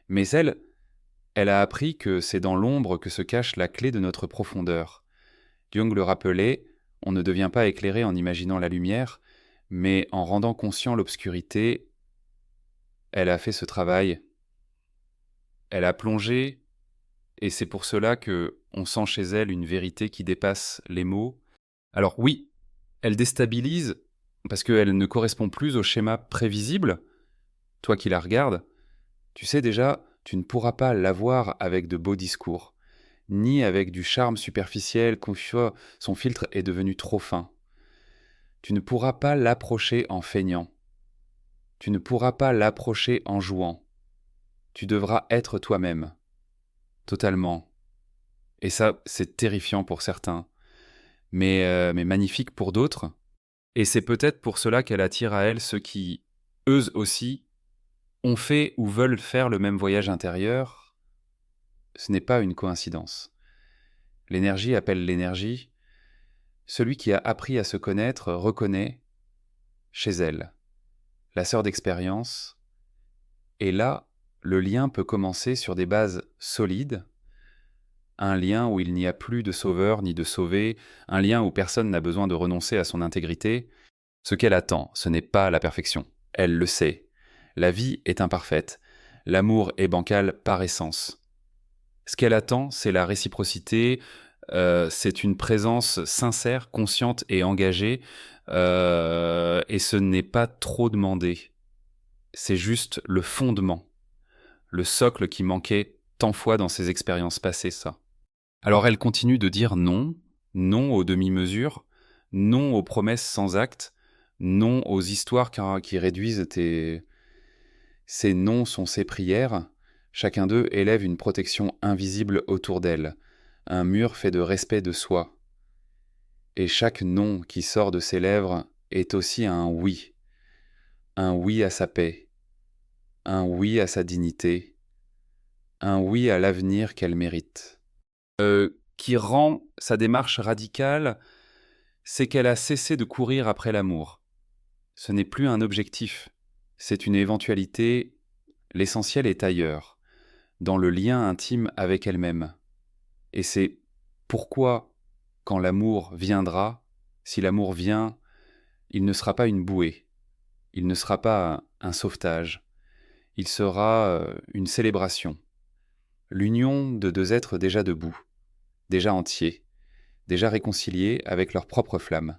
mais elle a appris que c'est dans l'ombre que se cache la clé de notre profondeur. Jung le rappelait, on ne devient pas éclairé en imaginant la lumière, mais en rendant conscient l'obscurité. Elle a fait ce travail, elle a plongé, et c'est pour cela que on sent chez elle une vérité qui dépasse les mots. Alors oui, elle déstabilise, parce qu'elle ne correspond plus au schéma prévisible. Toi qui la regardes, tu sais déjà, tu ne pourras pas l'avoir avec de beaux discours, ni avec du charme superficiel, son filtre est devenu trop fin. Tu ne pourras pas l'approcher en feignant. Tu ne pourras pas l'approcher en jouant. Tu devras être toi-même, totalement. Et ça, c'est terrifiant pour certains, mais magnifique pour d'autres. Et c'est peut-être pour cela qu'elle attire à elle ceux qui, eux aussi, ont fait ou veulent faire le même voyage intérieur. Ce n'est pas une coïncidence. L'énergie appelle l'énergie. Celui qui a appris à se connaître reconnaît, chez elle, la sœur d'expérience. Et là, le lien peut commencer sur des bases solides, un lien où il n'y a plus de sauveur ni de sauvé, un lien où personne n'a besoin de renoncer à son intégrité. Ce qu'elle attend, ce n'est pas la perfection. Elle le sait. La vie est imparfaite. L'amour est bancal par essence. Ce qu'elle attend, c'est la réciprocité, c'est une présence sincère, consciente et engagée, et ce n'est pas trop demandé. C'est juste le fondement, le socle qui manquait tant fois dans ses expériences passées, ça. Alors elle continue de dire non, non aux demi-mesures, non aux promesses sans acte, non aux histoires qui réduisent tes... Ces noms sont ses prières. Chacun d'eux élève une protection invisible autour d'elle, un mur fait de respect de soi. Et chaque nom qui sort de ses lèvres est aussi un oui à sa paix, un oui à sa dignité, un oui à l'avenir qu'elle mérite. Qui rend sa démarche radicale c'est qu'elle a cessé de courir après l'amour. Ce n'est plus un objectif, c'est une éventualité, l'essentiel est ailleurs, dans le lien intime avec elle-même. Et c'est pourquoi, quand l'amour viendra, si l'amour vient, il ne sera pas une bouée, il ne sera pas un sauvetage, il sera une célébration, l'union de deux êtres déjà debout, déjà entiers, déjà réconciliés avec leur propre flamme.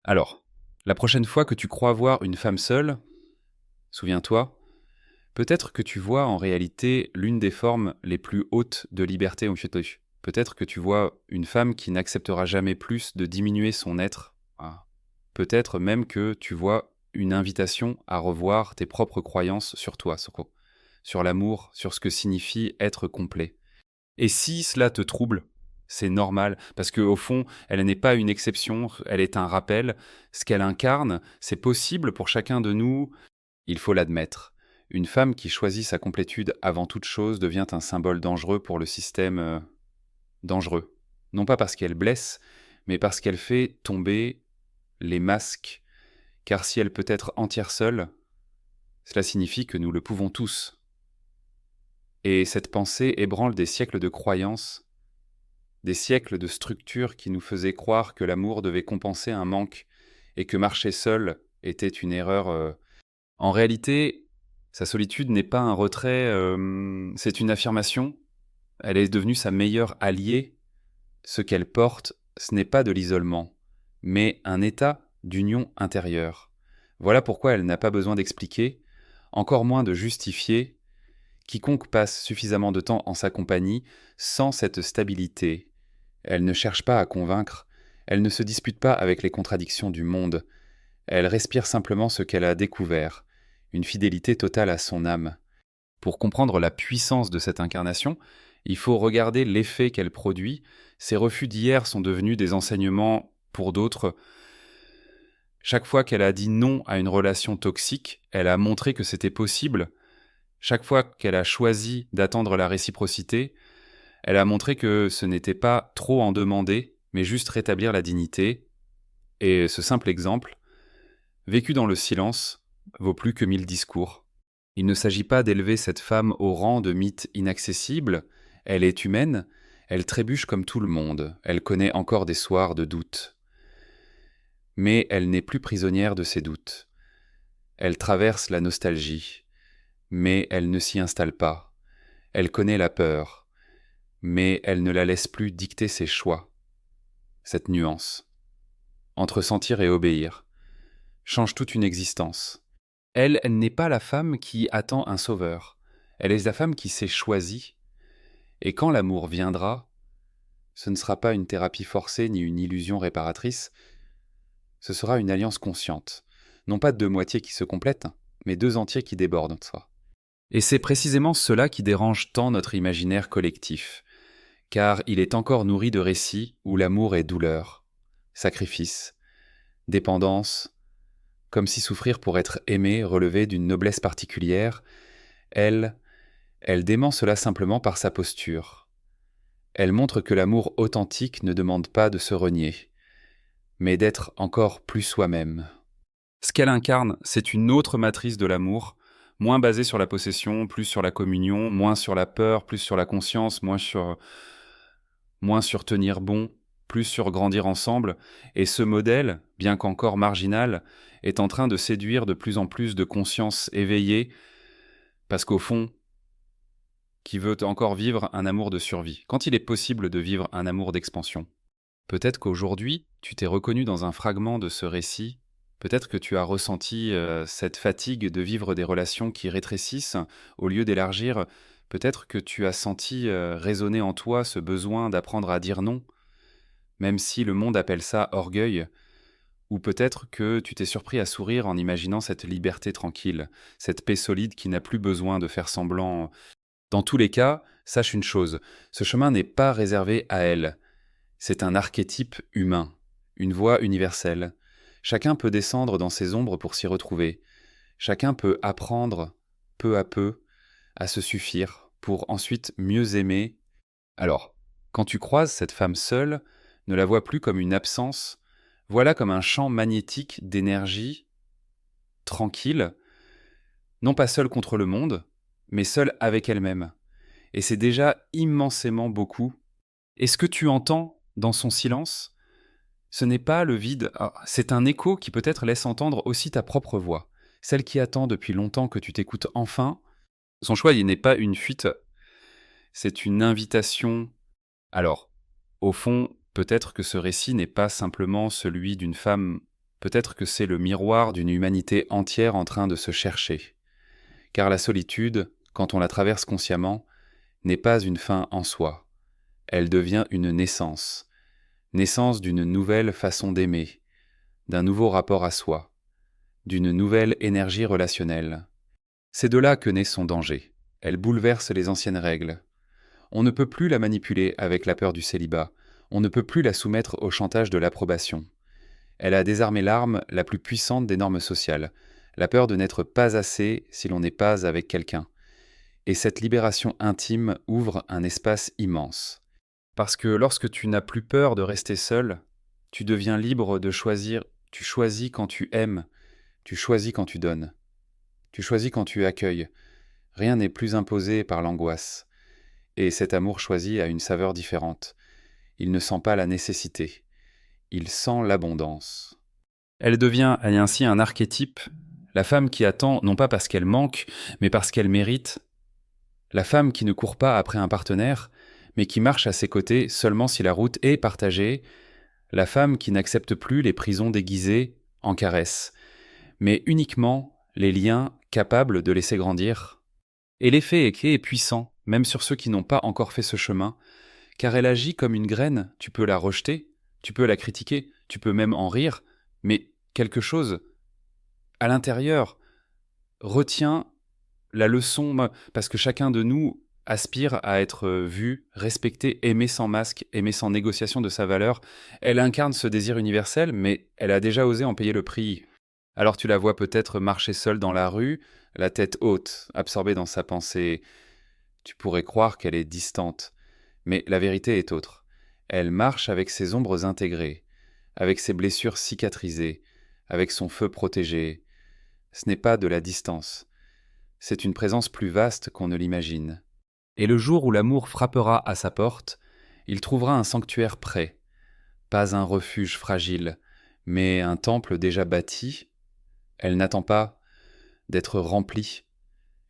Alors, la prochaine fois que tu crois voir une femme seule, souviens-toi, peut-être que tu vois en réalité l'une des formes les plus hautes de liberté au Kyoto. Peut-être que tu vois une femme qui n'acceptera jamais plus de diminuer son être. Ah. Peut-être même que tu vois une invitation à revoir tes propres croyances sur toi, Soko, sur l'amour, sur ce que signifie être complet. Et si cela te trouble, c'est normal, parce qu'au fond, elle n'est pas une exception, elle est un rappel. Ce qu'elle incarne, c'est possible pour chacun de nous, il faut l'admettre. Une femme qui choisit sa complétude avant toute chose devient un symbole dangereux pour le système dangereux. Non pas parce qu'elle blesse, mais parce qu'elle fait tomber les masques. Car si elle peut être entière seule, cela signifie que nous le pouvons tous. Et cette pensée ébranle des siècles de croyances, des siècles de structures qui nous faisaient croire que l'amour devait compenser un manque et que marcher seul était une erreur. En réalité, sa solitude n'est pas un retrait, c'est une affirmation. Elle est devenue sa meilleure alliée. Ce qu'elle porte, ce n'est pas de l'isolement, mais un état d'union intérieure. Voilà pourquoi elle n'a pas besoin d'expliquer, encore moins de justifier. Quiconque passe suffisamment de temps en sa compagnie sent cette stabilité. Elle ne cherche pas à convaincre, elle ne se dispute pas avec les contradictions du monde, elle respire simplement ce qu'elle a découvert, une fidélité totale à son âme. Pour comprendre la puissance de cette incarnation, il faut regarder l'effet qu'elle produit. Ses refus d'hier sont devenus des enseignements pour d'autres. Chaque fois qu'elle a dit non à une relation toxique, elle a montré que c'était possible. Chaque fois qu'elle a choisi d'attendre la réciprocité, elle a montré que ce n'était pas trop en demander, mais juste rétablir la dignité. Et ce simple exemple, vécu dans le silence, vaut plus que 1000 discours. Il ne s'agit pas d'élever cette femme au rang de mythe inaccessible. Elle est humaine, elle trébuche comme tout le monde, elle connaît encore des soirs de doute. Mais elle n'est plus prisonnière de ses doutes. Elle traverse la nostalgie, mais elle ne s'y installe pas. Elle connaît la peur, mais elle ne la laisse plus dicter ses choix. Cette nuance, entre sentir et obéir, change toute une existence. Elle n'est pas la femme qui attend un sauveur. Elle est la femme qui s'est choisie. Et quand l'amour viendra, ce ne sera pas une thérapie forcée ni une illusion réparatrice, ce sera une alliance consciente. Non pas deux moitiés qui se complètent, mais deux entiers qui débordent de soi. Et c'est précisément cela qui dérange tant notre imaginaire collectif, car il est encore nourri de récits où l'amour est douleur, sacrifice, dépendance, comme si souffrir pour être aimé relevait d'une noblesse particulière. Elle dément cela simplement par sa posture. Elle montre que l'amour authentique ne demande pas de se renier, mais d'être encore plus soi-même. Ce qu'elle incarne, c'est une autre matrice de l'amour, moins basée sur la possession, plus sur la communion, moins sur la peur, plus sur la conscience, moins sur tenir bon, plus sur grandir ensemble. Et ce modèle, bien qu'encore marginal, est en train de séduire de plus en plus de consciences éveillées, parce qu'au fond, qui veut encore vivre un amour de survie, quand il est possible de vivre un amour d'expansion. Peut-être qu'aujourd'hui, tu t'es reconnu dans un fragment de ce récit, peut-être que tu as ressenti cette fatigue de vivre des relations qui rétrécissent au lieu d'élargir, peut-être que tu as senti résonner en toi ce besoin d'apprendre à dire non, même si le monde appelle ça orgueil, ou peut-être que tu t'es surpris à sourire en imaginant cette liberté tranquille, cette paix solide qui n'a plus besoin de faire semblant. Dans tous les cas, sache une chose, ce chemin n'est pas réservé à elle. C'est un archétype humain, une voie universelle. Chacun peut descendre dans ses ombres pour s'y retrouver. Chacun peut apprendre, peu à peu, à se suffire, pour ensuite mieux aimer. Alors, quand tu croises cette femme seule, ne la vois plus comme une absence, Voilà comme un champ magnétique d'énergie tranquille, non pas seule contre le monde, mais seule avec elle-même. Et c'est déjà immensément beaucoup. Et ce que tu entends dans son silence, ce n'est pas le vide, c'est un écho qui peut-être laisse entendre aussi ta propre voix, celle qui attend depuis longtemps que tu t'écoutes enfin. Son choix, il n'est pas une fuite, c'est une invitation. Alors, au fond, peut-être que ce récit n'est pas simplement celui d'une femme, peut-être que c'est le miroir d'une humanité entière en train de se chercher. Car la solitude, quand on la traverse consciemment, n'est pas une fin en soi. Elle devient une naissance, naissance d'une nouvelle façon d'aimer, d'un nouveau rapport à soi, d'une nouvelle énergie relationnelle. C'est de là que naît son danger. Elle bouleverse les anciennes règles. On ne peut plus la manipuler avec la peur du célibat, on ne peut plus la soumettre au chantage de l'approbation. Elle a désarmé l'arme la plus puissante des normes sociales, la peur de n'être pas assez si l'on n'est pas avec quelqu'un. Et cette libération intime ouvre un espace immense. Parce que lorsque tu n'as plus peur de rester seul, tu deviens libre de choisir, tu choisis quand tu aimes, tu choisis quand tu donnes, tu choisis quand tu accueilles. Rien n'est plus imposé par l'angoisse. Et cet amour choisi a une saveur différente. Il ne sent pas la nécessité, il sent l'abondance. Elle devient ainsi un archétype, la femme qui attend non pas parce qu'elle manque, mais parce qu'elle mérite. La femme qui ne court pas après un partenaire, mais qui marche à ses côtés seulement si la route est partagée. La femme qui n'accepte plus les prisons déguisées en caresses, mais uniquement les liens capables de laisser grandir. Et l'effet est puissant, même sur ceux qui n'ont pas encore fait ce chemin, car elle agit comme une graine, tu peux la rejeter, tu peux la critiquer, tu peux même en rire, mais quelque chose, à l'intérieur, retient la leçon, parce que chacun de nous aspire à être vu, respecté, aimé sans masque, aimé sans négociation de sa valeur. Elle incarne ce désir universel, mais elle a déjà osé en payer le prix. Alors tu la vois peut-être marcher seule dans la rue, la tête haute, absorbée dans sa pensée. Tu pourrais croire qu'elle est distante, mais la vérité est autre. Elle marche avec ses ombres intégrées, avec ses blessures cicatrisées, avec son feu protégé. Ce n'est pas de la distance. C'est une présence plus vaste qu'on ne l'imagine. Et le jour où l'amour frappera à sa porte, il trouvera un sanctuaire prêt, pas un refuge fragile, mais un temple déjà bâti. Elle n'attend pas d'être remplie,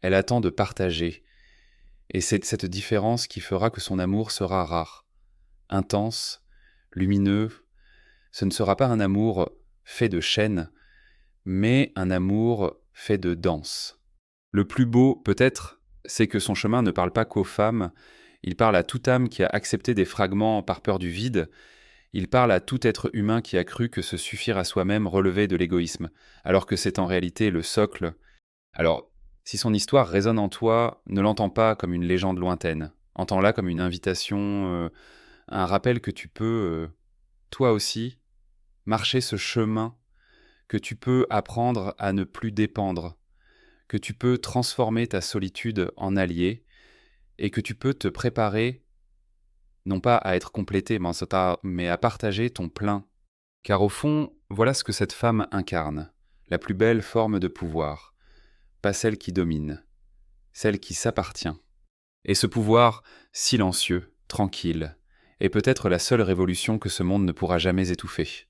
elle attend de partager, et c'est cette différence qui fera que son amour sera rare, intense, lumineux. Ce ne sera pas un amour fait de chaînes, mais un amour fait de danse. Le plus beau, peut-être, c'est que son chemin ne parle pas qu'aux femmes, il parle à toute âme qui a accepté des fragments par peur du vide, il parle à tout être humain qui a cru que se suffire à soi-même relevait de l'égoïsme, alors que c'est en réalité le socle. Alors, si son histoire résonne en toi, ne l'entends pas comme une légende lointaine, entends-la comme une invitation, un rappel que tu peux, toi aussi, marcher ce chemin, que tu peux apprendre à ne plus dépendre, que tu peux transformer ta solitude en allié et que tu peux te préparer non pas à être complété, mais à partager ton plein. Car au fond, voilà ce que cette femme incarne, la plus belle forme de pouvoir, pas celle qui domine, celle qui s'appartient. Et ce pouvoir, silencieux, tranquille, est peut-être la seule révolution que ce monde ne pourra jamais étouffer.